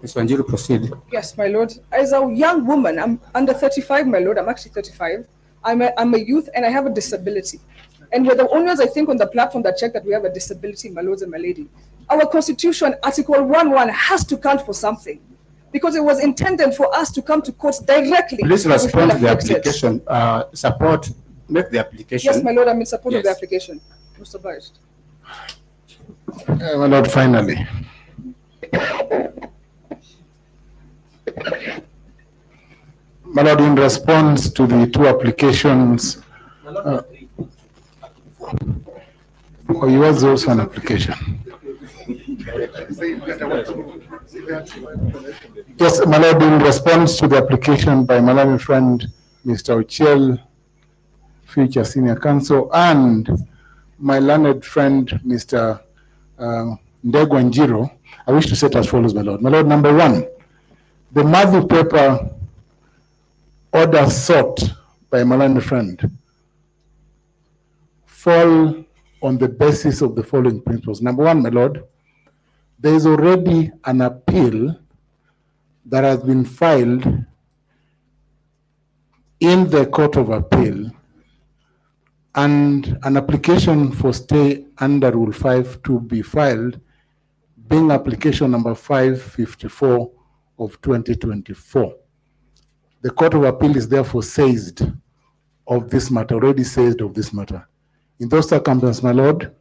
Ms. Wanjiru, proceed. Yes, my Lord. As a young woman, I'm under 35, my Lord. I'm actually 35. I'm a youth and I have a disability. And we're the only ones, I think, on the platform that check that we have a disability, my lords and my lady. Our constitution, Article 1.1, has to count for something, because it was intended for us to come to court directly. Please respond to the application. Make the application. Yes, my Lord, I'm in support of the application. Mr. Biased. My Lord, finally. My Lord, in response to the 2 applications, yours also an application. Yes, my Lord, in response to the application by my learned friend, Mr. Ochiel, future senior counsel, and my learned friend, Mr. Ndegwa Njiro, I wish to set as follows, my Lord. My Lord, number 1, the Matthew paper order sought by my learned friend fall on the basis of the following principles. Number 1, my Lord, there is already an appeal that has been filed in the Court of Appeal, and an application for stay under Rule 5 to be filed, being application number 554 of 2024. The Court of Appeal is therefore seized of this matter, already seized of this matter. In those circumstances, my Lord,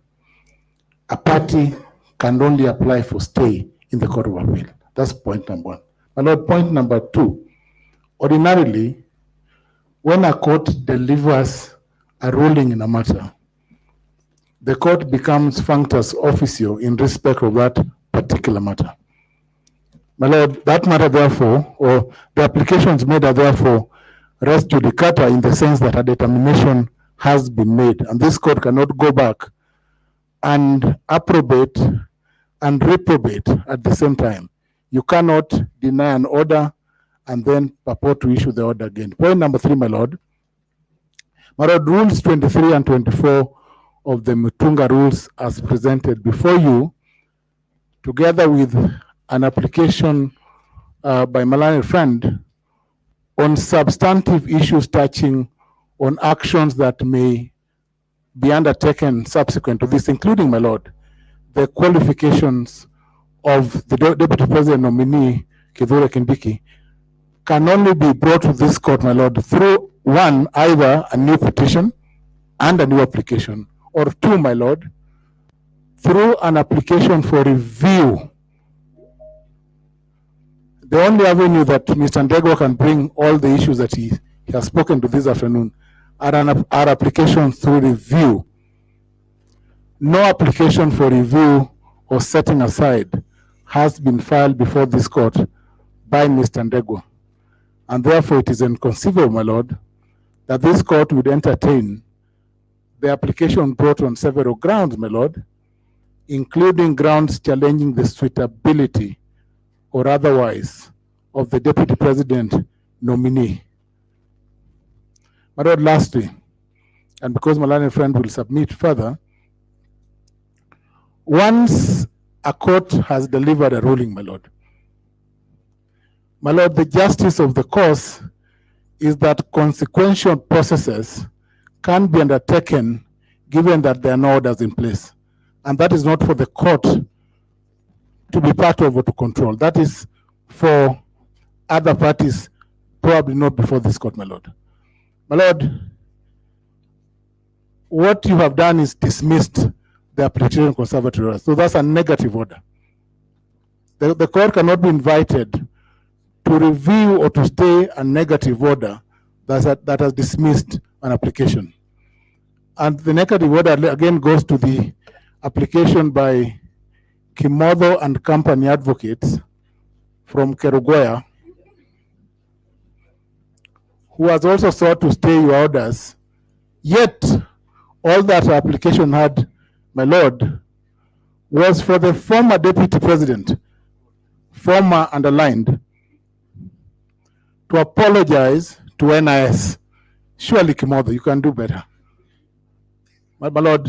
a party can only apply for stay in the Court of Appeal. That's point number 1. My Lord, point number 2, ordinarily, when a court delivers a ruling in a matter, the court becomes functus officio in respect of that particular matter. My Lord, that matter therefore, or the applications made are therefore res judicata, in the sense that a determination has been made, and this court cannot go back and approbate and reprobate at the same time. You cannot deny an order and then purport to issue the order again. Point number 3, my Lord. My Lord, rules 23 and 24 of the Mutunga rules as presented before you, together with an application by my learned friend on substantive issues touching on actions that may be undertaken subsequent to this, including, my Lord, the qualifications of the Deputy President nominee, Kithure Kindiki, can only be brought to this court, my Lord, through 1, either a new petition and a new application, or two, my lord, through an application for review. The only avenue that Mr. Ndegwa can bring all the issues that he has spoken to this afternoon are applications through review. No application for review or setting aside has been filed before this court by Mr. Ndegwa. And therefore it is inconceivable, my lord, that this court would entertain the application brought on several grounds, my lord, including grounds challenging the suitability or otherwise of the deputy president nominee. My lord, lastly, and because my learned friend will submit further, once a court has delivered a ruling, my lord, the justice of the cause is that consequential processes can be undertaken given that there are no orders in place. And that is not for the court to be part of or to control. That is for other parties, probably not before this court, my lord. My lord, what you have done is dismissed the application conservative order. So that's a negative order. The court cannot be invited to review or to stay a negative order that has dismissed an application. And the negative order again goes to the application by Kimodo and Company Advocates from Kerugoya, who has also sought to stay your orders, yet all that application had, my lord, was for the former deputy president, former underlined, to apologize to NIS. Surely, Kimodo, you can do better. My lord,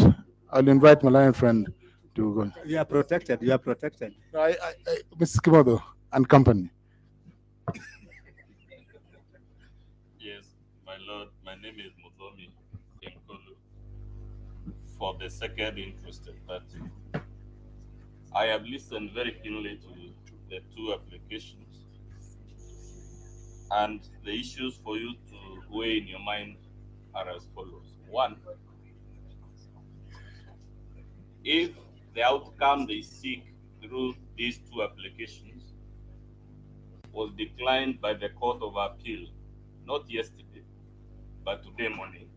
I'll invite my lion friend to go. You are protected. You are protected. Mrs. Kimodo and company. Yes, my lord, my name is Muzomi Nkolu for the second interested party. I have listened very keenly to the two applications, and the issues for you to weigh in your mind are as follows. One, if the outcome they seek through these two applications was declined by the Court of Appeal, not yesterday, but today morning,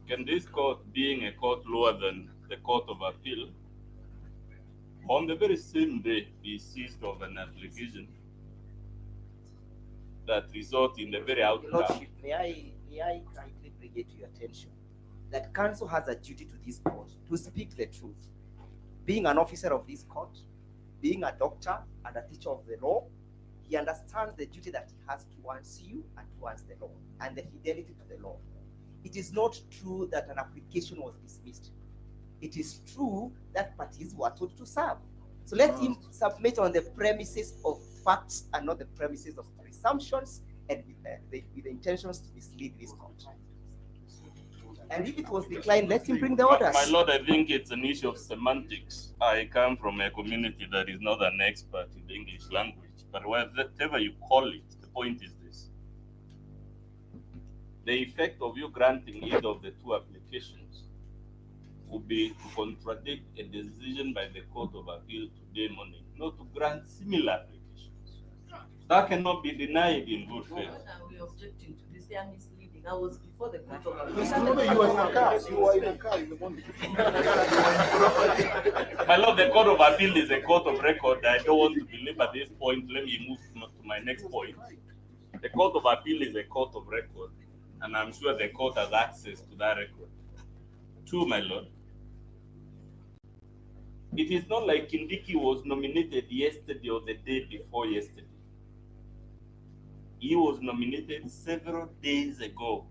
can this court, being a court lower than the Court of Appeal, on the very same day be seized of an application that result in the very outcome? Lordship, may I kindly bring it to your attention that counsel has a duty to this court to speak the truth. Being an officer of this court, being a doctor and a teacher of the law, he understands the duty that he has towards you and towards the law and the fidelity to the law. It is not true that an application was dismissed. It is true that parties were told to serve. So let him submit on the premises of facts and not the premises of presumptions and with the intentions to mislead this court. And if it was declined, let him bring the orders. My lord, I think it's an issue of semantics. I come from a community that is not an expert in the English language, but whatever you call it, the point is this. The effect of you granting either of the two applications would be to contradict a decision by the Court of Appeal today morning, not to grant similar applications. That cannot be denied in good faith. Are we objecting to this? They are misleading. I was before the Court of Appeal. You were in a car. You were in a car in the morning. My lord, the Court of Appeal is a court of record. I don't want to belabor this point. Let me move to my next point. The Court of Appeal is a court of record, and I'm sure the court has access to that record. Two, my lord, it is not like Kindiki was nominated yesterday or the day before yesterday. He was nominated several days ago.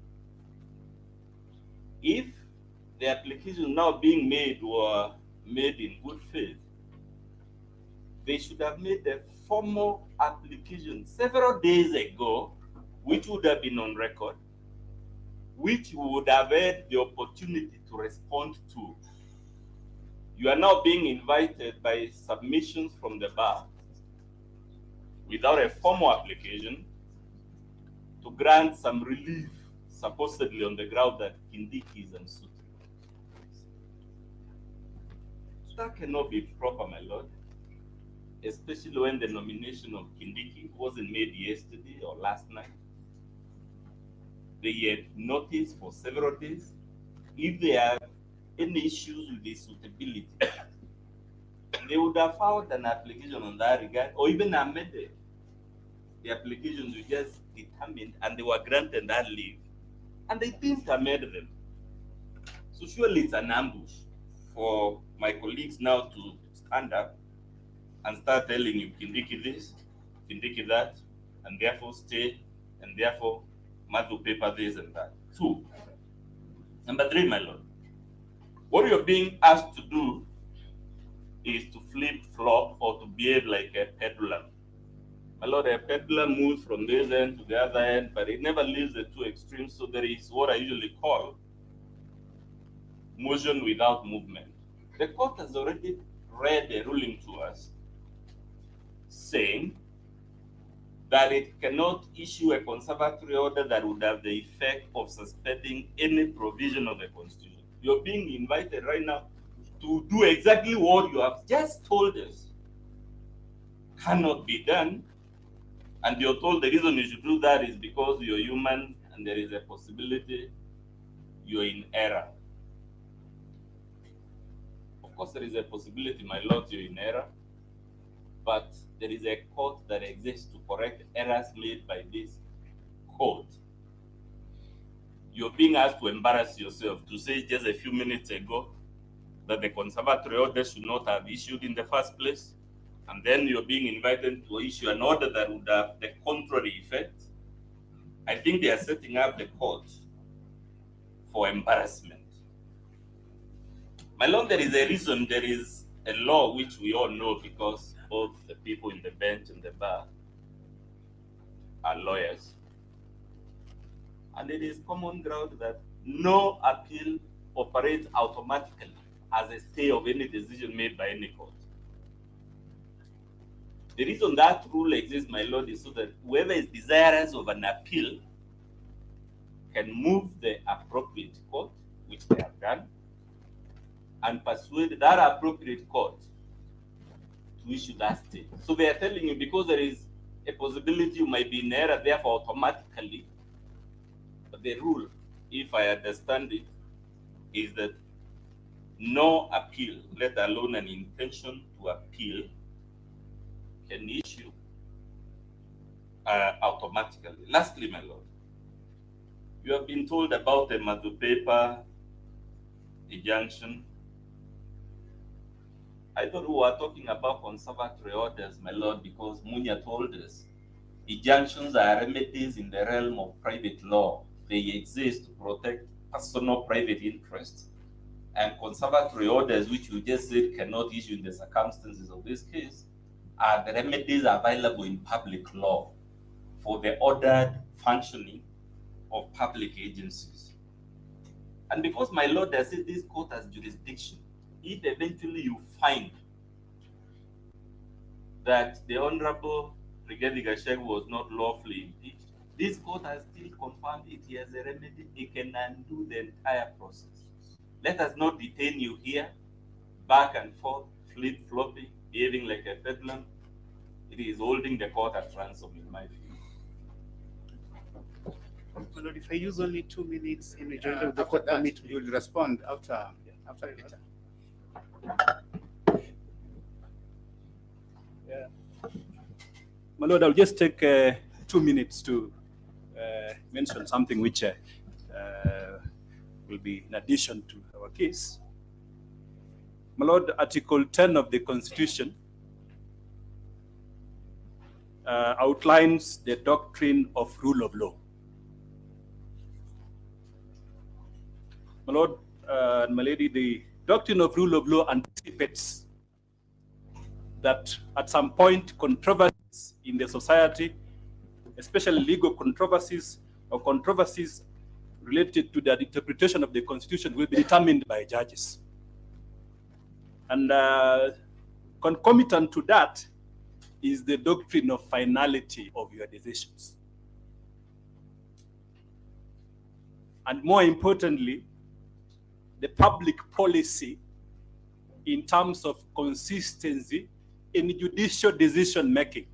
If the applications now being made were made in good faith, they should have made a formal application several days ago, which would have been on record, which we would have had the opportunity to respond to. You are now being invited by submissions from the bar without a formal application to grant some relief, supposedly on the ground that Kindiki is unsuitable. That cannot be proper, my lord, especially when the nomination of Kindiki wasn't made yesterday or last night. They had notice for several days. If they have any issues with the suitability, they would have filed an application on that regard, or even amended the applications we just determined, and they were granted that leave, and they didn't amend them. So surely it's an ambush for my colleagues now to stand up and start telling you Kindiki this, Kindiki that, and therefore stay, and therefore Matthew paper this and that. 2. Number 3, my lord, what you're being asked to do is to flip-flop or to behave like a peddler. My lord, a peddler moves from this end to the other end, but it never leaves the two extremes. So there is what I usually call motion without movement. The court has already read a ruling to us saying that it cannot issue a conservatory order that would have the effect of suspending any provision of the Constitution. You're being invited right now to do exactly what you have just told us cannot be done, and you're told the reason you should do that is because you're human and there is a possibility you're in error. Of course, there is a possibility, my lord, you're in error, but there is a court that exists to correct errors made by this court. You're being asked to embarrass yourself to say just a few minutes ago that the conservatory order should not have issued in the first place, and then you're being invited to issue an order that would have the contrary effect. I think they are setting up the court for embarrassment. My lord, there is a reason, there is a law which we all know because both the people in the bench and the bar are lawyers. And it is common ground that no appeal operates automatically as a stay of any decision made by any court. The reason that rule exists, my lord, is so that whoever is desirous of an appeal can move the appropriate court, which they have done, and persuade that appropriate court to issue that stay. So they are telling you because there is a possibility you might be in error, therefore automatically, but the rule, if I understand it, is that no appeal, let alone an intention to appeal, can issue automatically. Lastly, my lord, you have been told about the Madu paper injunction. I thought we were talking about conservatory orders, my lord, because Munya told us injunctions are remedies in the realm of private law. They exist to protect personal private interests, and conservatory orders, which you just said cannot issue in the circumstances of this case, are the remedies available in public law for the ordered functioning of public agencies. And because, my lord, I said this court has jurisdiction, if eventually you find that the Honorable Brigadier Gachagua was not lawfully impeached, this court has still confirmed it as a remedy. It can undo the entire process. Let us not detain you here, back and forth, flip-flopping, behaving like a bedlam. It is holding the court at ransom, in my view. My lord, if I use only 2 minutes in rejoinder with the After court that, permit, you will respond after Peter. Yeah. My lord, I'll just take 2 minutes to mention something which will be in addition to our case. My lord, Article 10 of the Constitution outlines the doctrine of rule of law. My lord and my lady, the doctrine of rule of law anticipates that at some point controversies in the society, especially legal controversies or controversies related to the interpretation of the Constitution, will be determined by judges. And concomitant to that is the doctrine of finality of your decisions. And more importantly, the public policy in terms of consistency in judicial decision making.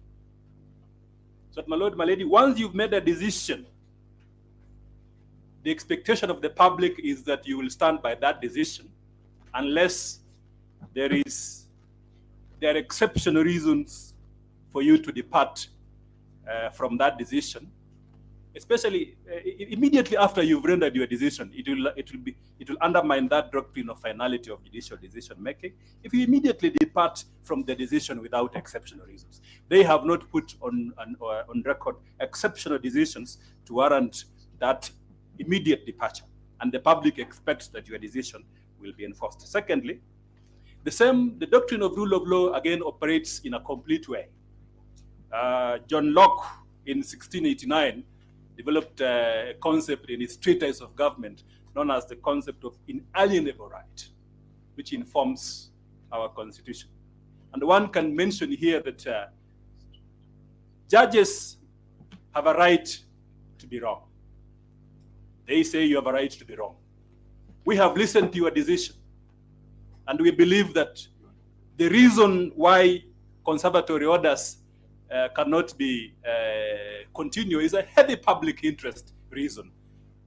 So, my lord, my lady, once you've made a decision, the expectation of the public is that you will stand by that decision, unless there are exceptional reasons for you to depart from that decision. Especially immediately after you've rendered your decision, it will undermine that doctrine of finality of judicial decision making. If you immediately depart from the decision without exceptional reasons, they have not put on record exceptional decisions to warrant that immediate departure, and the public expects that your decision will be enforced. Secondly, the doctrine of rule of law again operates in a complete way. John Locke in 1689 developed a concept in his treatise of government known as the concept of inalienable right, which informs our constitution. And one can mention here that judges have a right to be wrong. They say you have a right to be wrong. We have listened to your decision, and we believe that the reason why conservatory orders cannot be continue is a heavy public interest reason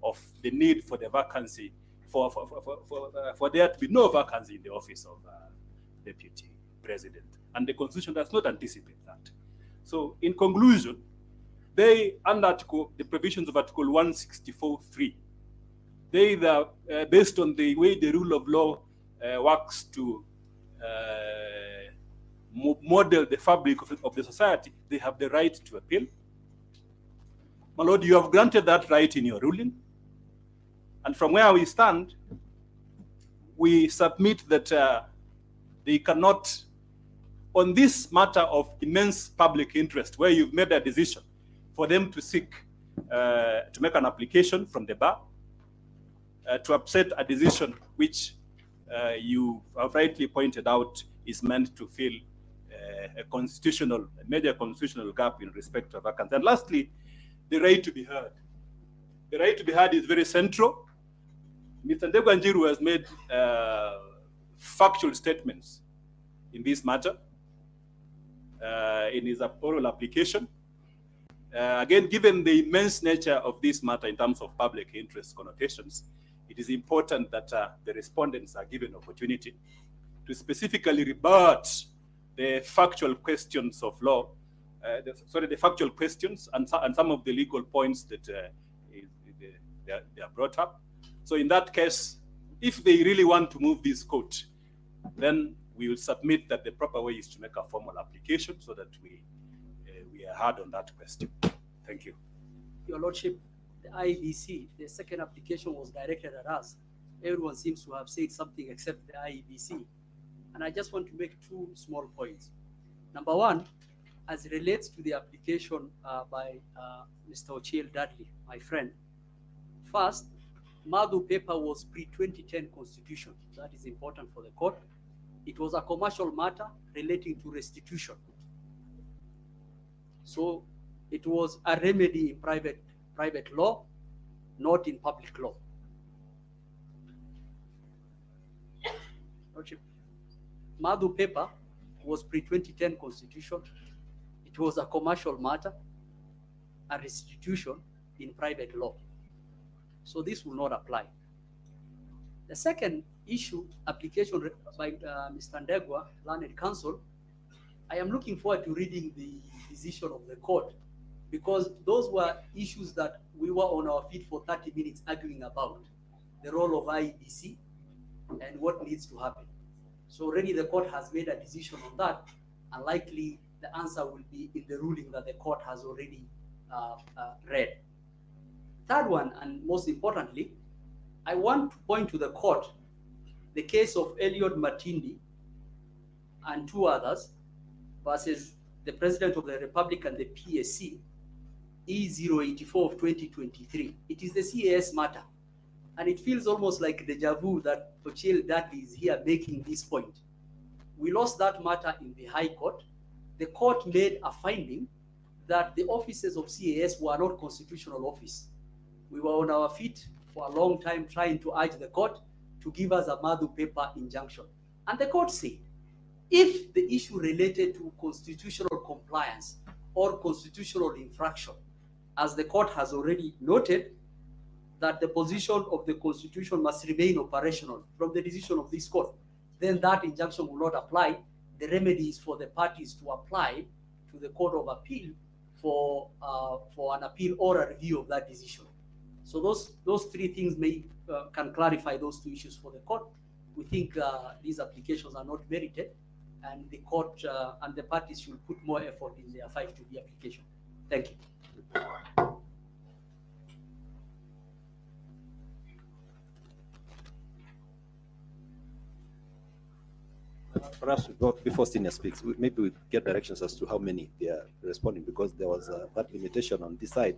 of the need for the vacancy, for there to be no vacancy in the office of deputy president. And the constitution does not anticipate that. So in conclusion, they, under the provisions of Article 164.3, they, based on the way the rule of law works to model the fabric of the society, they have the right to appeal. My lord, you have granted that right in your ruling. And from where we stand, we submit that they cannot, on this matter of immense public interest, where you've made a decision for them to seek, to make an application from the bar, to upset a decision which you have rightly pointed out is meant to fill a major constitutional gap in respect of vacancy. And lastly, the right to be heard. The right to be heard is very central. Mr. Ndeguanjiru has made factual statements in this matter in his oral application. Again, given the immense nature of this matter in terms of public interest connotations, it is important that the respondents are given opportunity to specifically rebut the factual questions of law, the factual questions and some of the legal points that they are brought up. So in that case, if they really want to move this court, then we will submit that the proper way is to make a formal application so that we are hard on that question. Thank you. Your Lordship, the IEBC, the second application was directed at us. Everyone seems to have said something except the IEBC. And I just want to make two small points. Number one, as it relates to the application by Mr. Ochiel Dudley, my friend. First, Madhu paper was pre-2010 constitution. That is important for the court. It was a commercial matter relating to restitution. So it was a remedy in private law, not in public law. Madhu paper was pre-2010 constitution. It was a commercial matter, a restitution in private law. So this will not apply. The second issue, application by Mr. Ndegwa, Learned Counsel, I am looking forward to reading the decision of the court, because those were issues that we were on our feet for 30 minutes arguing about, the role of IEBC and what needs to happen. So already the court has made a decision on that, and likely the answer will be in the ruling that the court has already read. Third one, and most importantly, I want to point to the court the case of Eliud Matindi and two others versus the President of the Republic and the PSC, E084 of 2023. It is the CAS matter. And it feels almost like deja vu that Ochiel Dudley is here making this point. We lost that matter in the High Court. The court made a finding that the offices of CAS were not constitutional office. We were on our feet for a long time trying to urge the court to give us a Madhu paper injunction. And the court said, if the issue related to constitutional compliance or constitutional infraction, as the court has already noted, that the position of the Constitution must remain operational from the decision of this court, then that injunction will not apply. The remedy is for the parties to apply to the Court of Appeal for an appeal or a review of that decision. So those three things can clarify those two issues for the court. We think these applications are not merited, and the court and the parties should put more effort in their 5-2B application. Thank you. Perhaps before senior speaks, maybe we get directions as to how many they are responding, because there was that limitation on this side,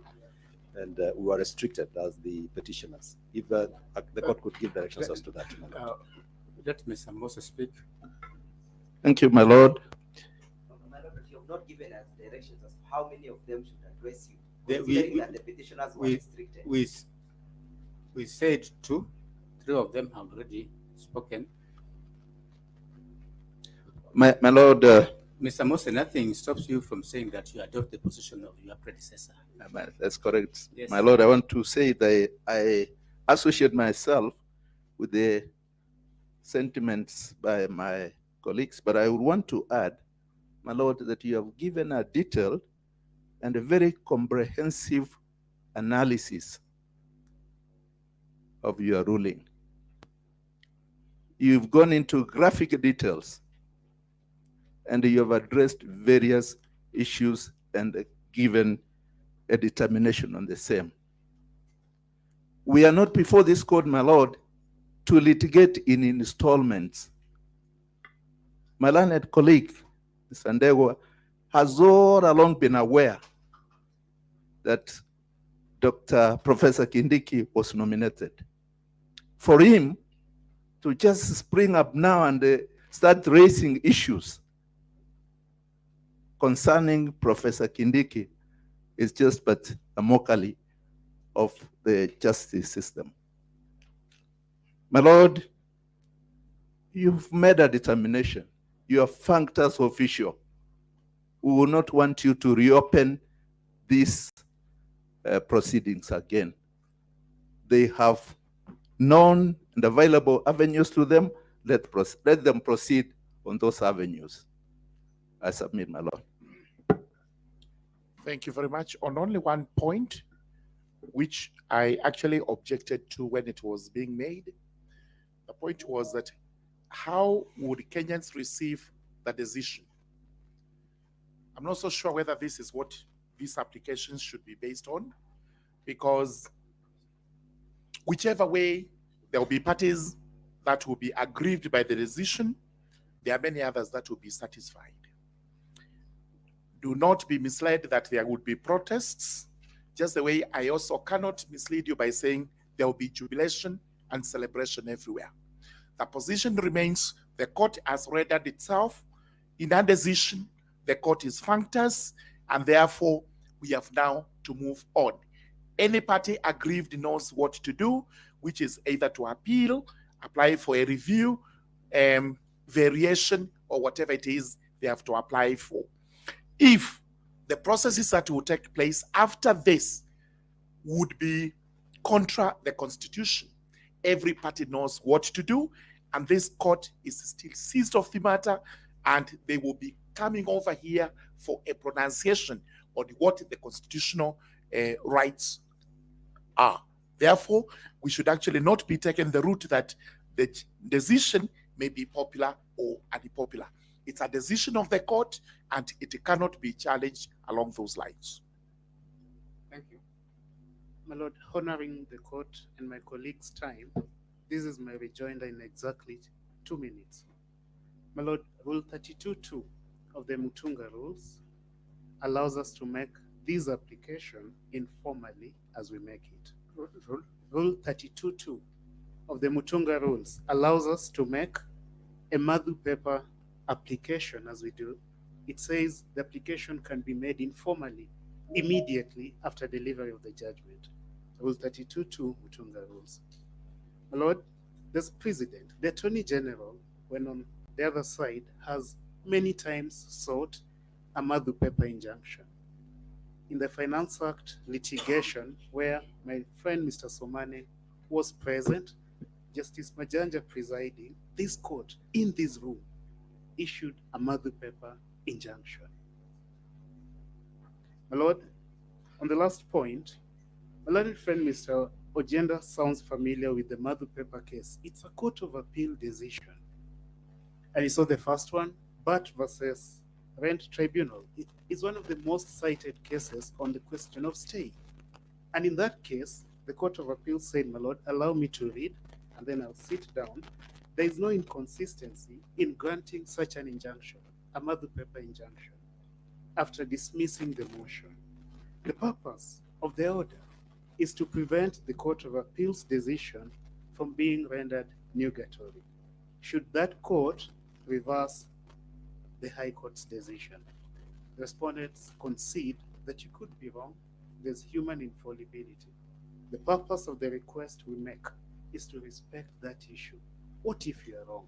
and we were restricted as the petitioners. If the court could give directions as to that. Let Mr. Moses speak. Thank you, my lord. My lord, but you have not given us directions as to how many of them should address you. That the petitioners were restricted. We said 2. 3 of them have already spoken. My lord. Mr. Moses, nothing stops you from saying that you adopt the position of your predecessor. That's correct. Yes. My lord, I want to say that I associate myself with the sentiments by my colleagues, but I would want to add, my lord, that you have given a detailed and a very comprehensive analysis of your ruling. You've gone into graphic details, and you have addressed various issues and given a determination on the same. We are not before this court, my lord, to litigate in installments. My learned colleague, Mr. Ndegwa, has all along been aware that Professor Kindiki was nominated. For him to just spring up now and start raising issues concerning Professor Kindiki is just but a mockery of the justice system. My lord, you've made a determination. You have thanked us official. We will not want you to reopen these proceedings again. They have known and available avenues to them. Let them proceed on those avenues. I submit, my lord. Thank you very much. On only one point, which I actually objected to when it was being made, the point was that how would Kenyans receive the decision? I'm not so sure whether this is what these applications should be based on, because whichever way, there will be parties that will be aggrieved by the decision. There are many others that will be satisfied. Do not be misled that there would be protests, just the way I also cannot mislead you by saying there will be jubilation and celebration everywhere. The position remains, the court has rendered itself in a decision, the court is thanked us, and therefore we have now to move on. Any party aggrieved knows what to do, which is either to appeal, apply for a review, variation, or whatever it is they have to apply for. If the processes that will take place after this would be contra the Constitution, every party knows what to do, and this court is still seized of the matter, and they will be coming over here for a pronunciation on what the constitutional rights are. Therefore, we should actually not be taking the route that the decision may be popular or unpopular. It's a decision of the court, and it cannot be challenged along those lines. Thank you. My lord, honoring the court and my colleagues' time, this is my rejoinder in exactly 2 minutes. My lord, Rule 32.2 of the Mutunga rules allows us to make this application informally as we make it. Rule 32.2 of the Mutunga rules allows us to make a Madhu paper application as we do. It says the application can be made informally immediately after delivery of the judgment. Rule 32.2 Mutunga rules. My lord, this president, the Attorney General, when on the other side has many times sought a Madhu paper injunction. In the Finance Act litigation, where my friend Mr. Somane was present, Justice Majanja presiding, this court in this room issued a Madhu paper injunction. My Lord, on the last point, my learned friend Mr. Ojenda sounds familiar with the Madhu paper case. It's a Court of Appeal decision. And you saw the first one, Bat versus Rent Tribunal. It is one of the most cited cases on the question of stay. And in that case, the Court of Appeal said, my Lord, allow me to read, and then I'll sit down. There is no inconsistency in granting such an injunction, a Madhu paper injunction, after dismissing the motion. The purpose of the order is to prevent the Court of Appeal's decision from being rendered nugatory, should that court reverse the High Court's decision. The respondents concede that you could be wrong. There's human infallibility. The purpose of the request we make is to respect that issue. What if you are wrong?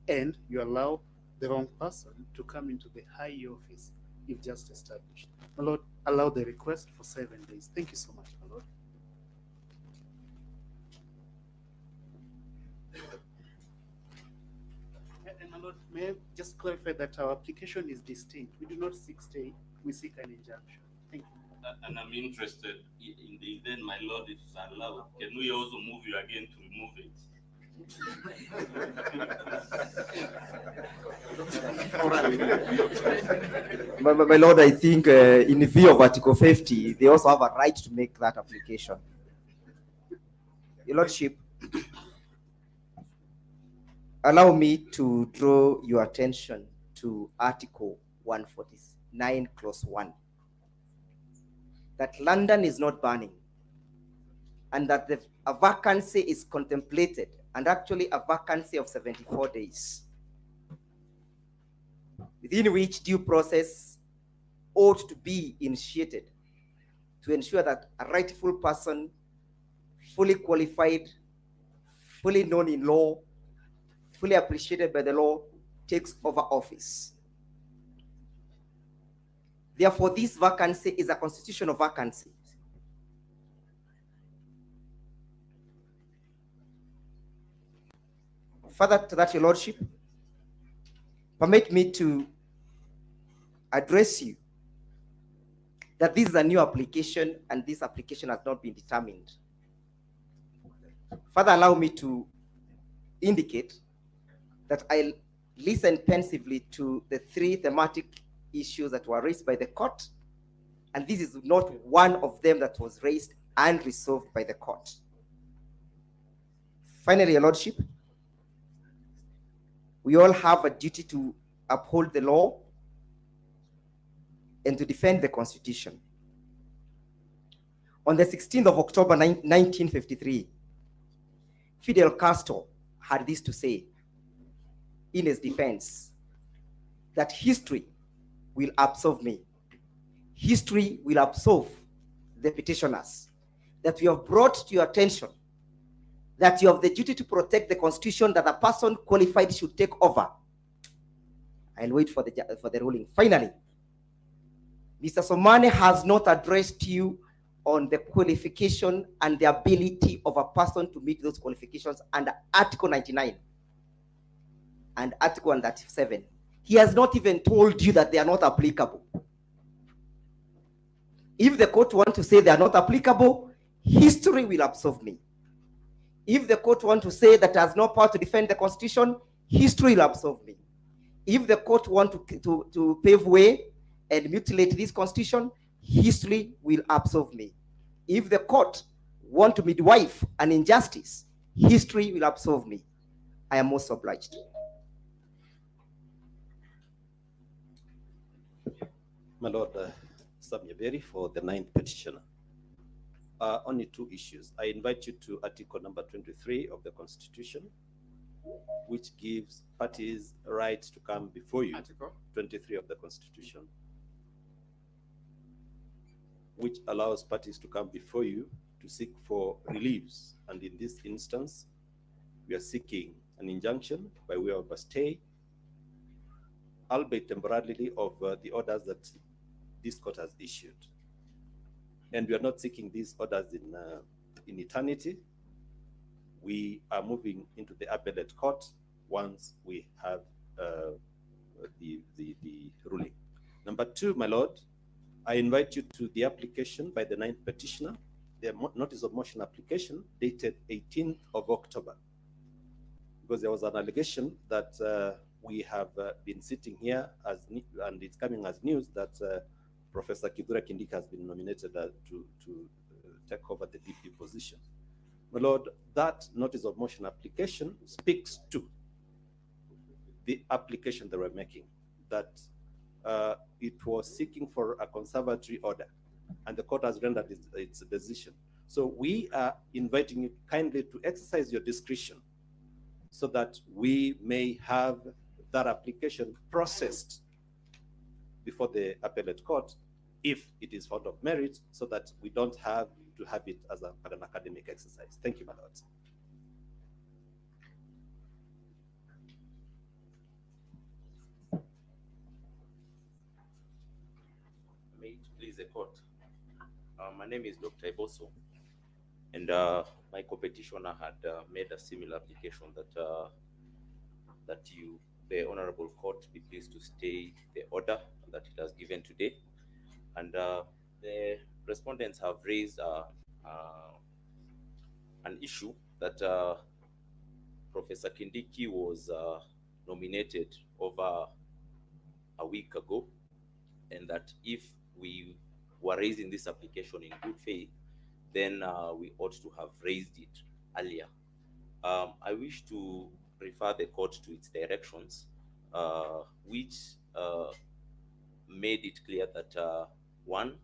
And you allow the wrong person to come into the high office if just established. My Lord, allow the request for 7 days. Thank you so much, my Lord. And my Lord, may I just clarify that our application is distinct. We do not seek stay, we seek an injunction. Thank you. And I'm interested in the event, my Lord, it is allowed. Can we also move you again to remove it? My Lord, I think in view of Article 50, they also have a right to make that application. Your Lordship, allow me to draw your attention to Article 149, Clause 1. That London is not burning, and that a vacancy is contemplated, and actually a vacancy of 74 days, within which due process ought to be initiated to ensure that a rightful person, fully qualified, fully known in law, fully appreciated by the law, takes over office. Therefore, this vacancy is a constitutional vacancy. Further to that, Your Lordship, permit me to address you that this is a new application and this application has not been determined. Further, allow me to indicate that I listened pensively to the 3 thematic issues that were raised by the court, and this is not one of them that was raised and resolved by the court. Finally, Your Lordship, we all have a duty to uphold the law and to defend the Constitution. On the 16th of October 1953, Fidel Castro had this to say in his defense, that history will absolve me. History will absolve the petitioners. That we have brought to your attention that you have the duty to protect the Constitution, that a person qualified should take over. I'll wait for the ruling. Finally, Mr. Somane has not addressed you on the qualification and the ability of a person to meet those qualifications under Article 99 and Article 137. He has not even told you that they are not applicable. If the court wants to say they are not applicable, history will absolve me. If the court wants to say that has no power to defend the Constitution, history will absolve me. If the court wants to pave way and mutilate this Constitution, history will absolve me. If the court wants to midwife an injustice, history will absolve me. I am most obliged. My Lord, Samyaberi, for the 9th petitioner. Only 2 issues. I invite you to Article number 23 of the Constitution, which gives parties rights to come before you. Article 23 of the Constitution, which allows parties to come before you to seek for reliefs. And in this instance, we are seeking an injunction by way of a stay albeit temporarily, of the orders that this court has issued. And we are not seeking these orders in eternity. We are moving into the appellate court once we have the ruling. Number two, my lord, I invite you to the application by the 9th petitioner, the notice of motion application dated 18th of October, because there was an allegation that we have been sitting here and it's coming as news that Professor Kithure Kindiki has been nominated to take over the DP position. My lord, that notice of motion application speaks to the application they were making, that it was seeking for a conservatory order, and the court has rendered its decision. So we are inviting you kindly to exercise your discretion so that we may have that application processed before the appellate court if it is found of merit, so that we don't have to have it as an academic exercise. Thank you, my lords. May it please the court. My name is Dr. Eboso, and my co-petitioner had made a similar application that the Honorable Court, be pleased to stay the order that it has given today. And the respondents have raised an issue that Professor Kindiki was nominated over a week ago, and that if we were raising this application in good faith, then we ought to have raised it earlier. I wish to refer the court to its directions, which made it clear that one,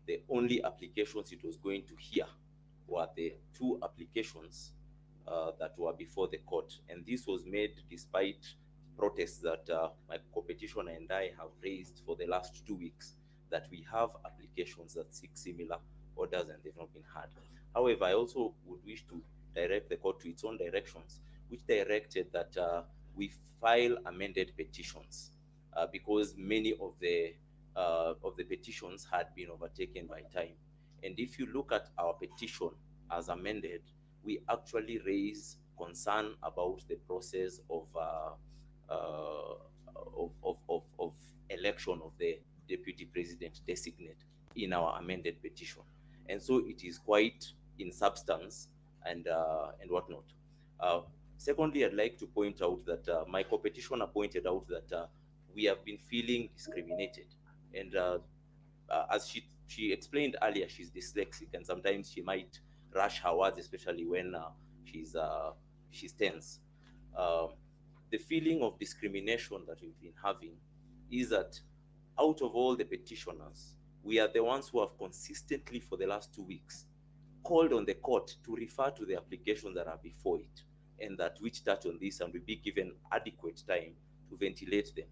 the only applications it was going to hear were the two applications that were before the court. And this was made despite protests that my co-petitioner and I have raised for the last 2 weeks, that we have applications that seek similar orders and they've not been heard. However, I also would wish to direct the court to its own directions, which directed that we file amended petitions because many of the petitions had been overtaken by time. And if you look at our petition as amended, we actually raise concern about the process of election of the deputy president designate in our amended petition. And so it is quite in substance and whatnot. Secondly, I'd like to point out that my co-petitioner pointed out that we have been feeling discriminated. And as she explained earlier, she's dyslexic, and sometimes she might rush her words, especially when she's tense. The feeling of discrimination that we've been having is that out of all the petitioners, we are the ones who have consistently for the last 2 weeks called on the court to refer to the applications that are before it, and that which touch on this, and will be given adequate time to ventilate them.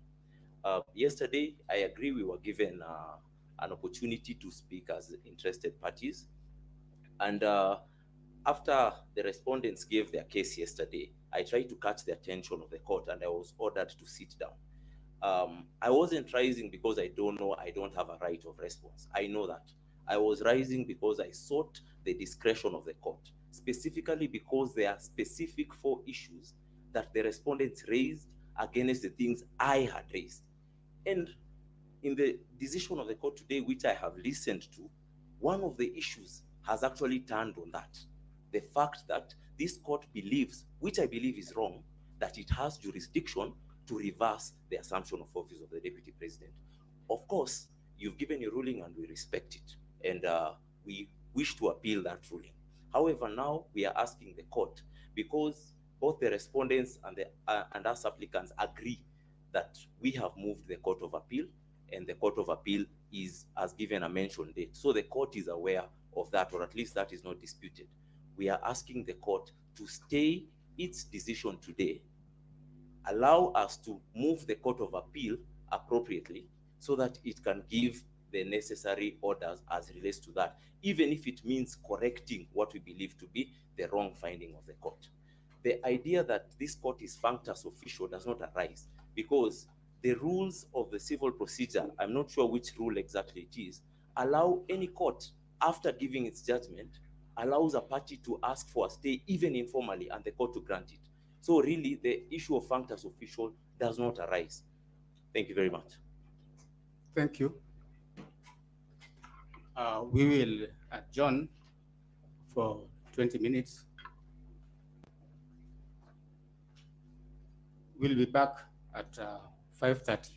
Yesterday, I agree we were given an opportunity to speak as interested parties. And after the respondents gave their case yesterday, I tried to catch the attention of the court and I was ordered to sit down. I wasn't rising because I don't know I don't have a right of response. I know that. I was rising because I sought the discretion of the court, specifically because there are specific 4 issues that the respondents raised against the things I had raised. And in the decision of the court today, which I have listened to, one of the issues has actually turned on that. The fact that this court believes, which I believe is wrong, that it has jurisdiction to reverse the assumption of office of the deputy president. Of course, you've given your ruling and we respect it, and we wish to appeal that ruling. However, now we are asking the court, because both the respondents and us applicants agree that we have moved the Court of Appeal, and the Court of Appeal has given a mention date. So the court is aware of that, or at least that is not disputed. We are asking the court to stay its decision today, allow us to move the Court of Appeal appropriately so that it can give the necessary orders as relates to that, even if it means correcting what we believe to be the wrong finding of the court. The idea that this court is functus officio does not arise, because the rules of the civil procedure, I'm not sure which rule exactly it is, allow any court, after giving its judgment, allows a party to ask for a stay even informally and the court to grant it. So really the issue of functus official does not arise. Thank you very much. Thank you. We will adjourn for 20 minutes. We'll be back at 5:30.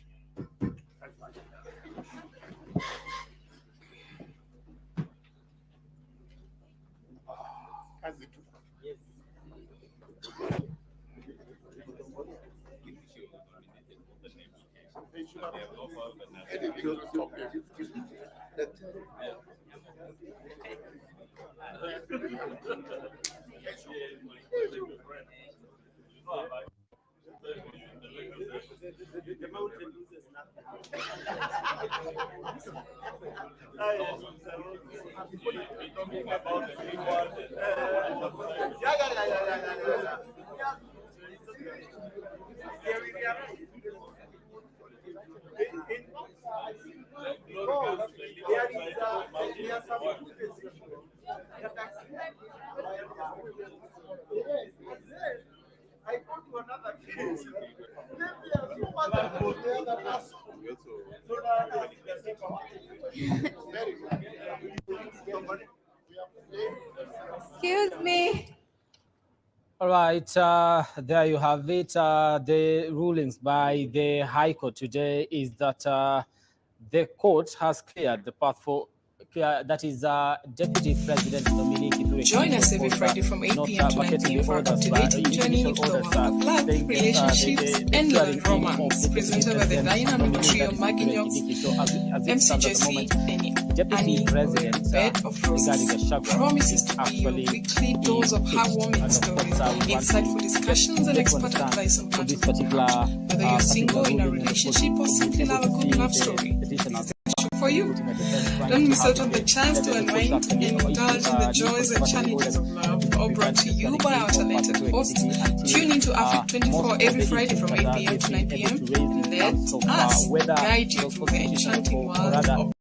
I go to another case. Excuse me. All right, there you have it. The rulings by the High Court today is that the court has cleared the path for that is Deputy President nominee. Join us every Friday from 8 p.m. to 9 p.m. for a captivating journey into the world of love, relationships, and love and romance. Presented by the dynamic trio Magignok, MC Jesse, and Annie, Bed of Roses. Promises to be your weekly dose of heartwarming stories, insightful discussions, and expert advice on how to particular. Whether you're single, in a relationship, or simply love a good love story, for you. Don't miss out on the chance to unwind and indulge in the joys and challenges of love, all brought to you by our talented hosts. Tune into Africa 24 every Friday from 8 p.m. to 9 p.m. and let us guide you through the enchanting world of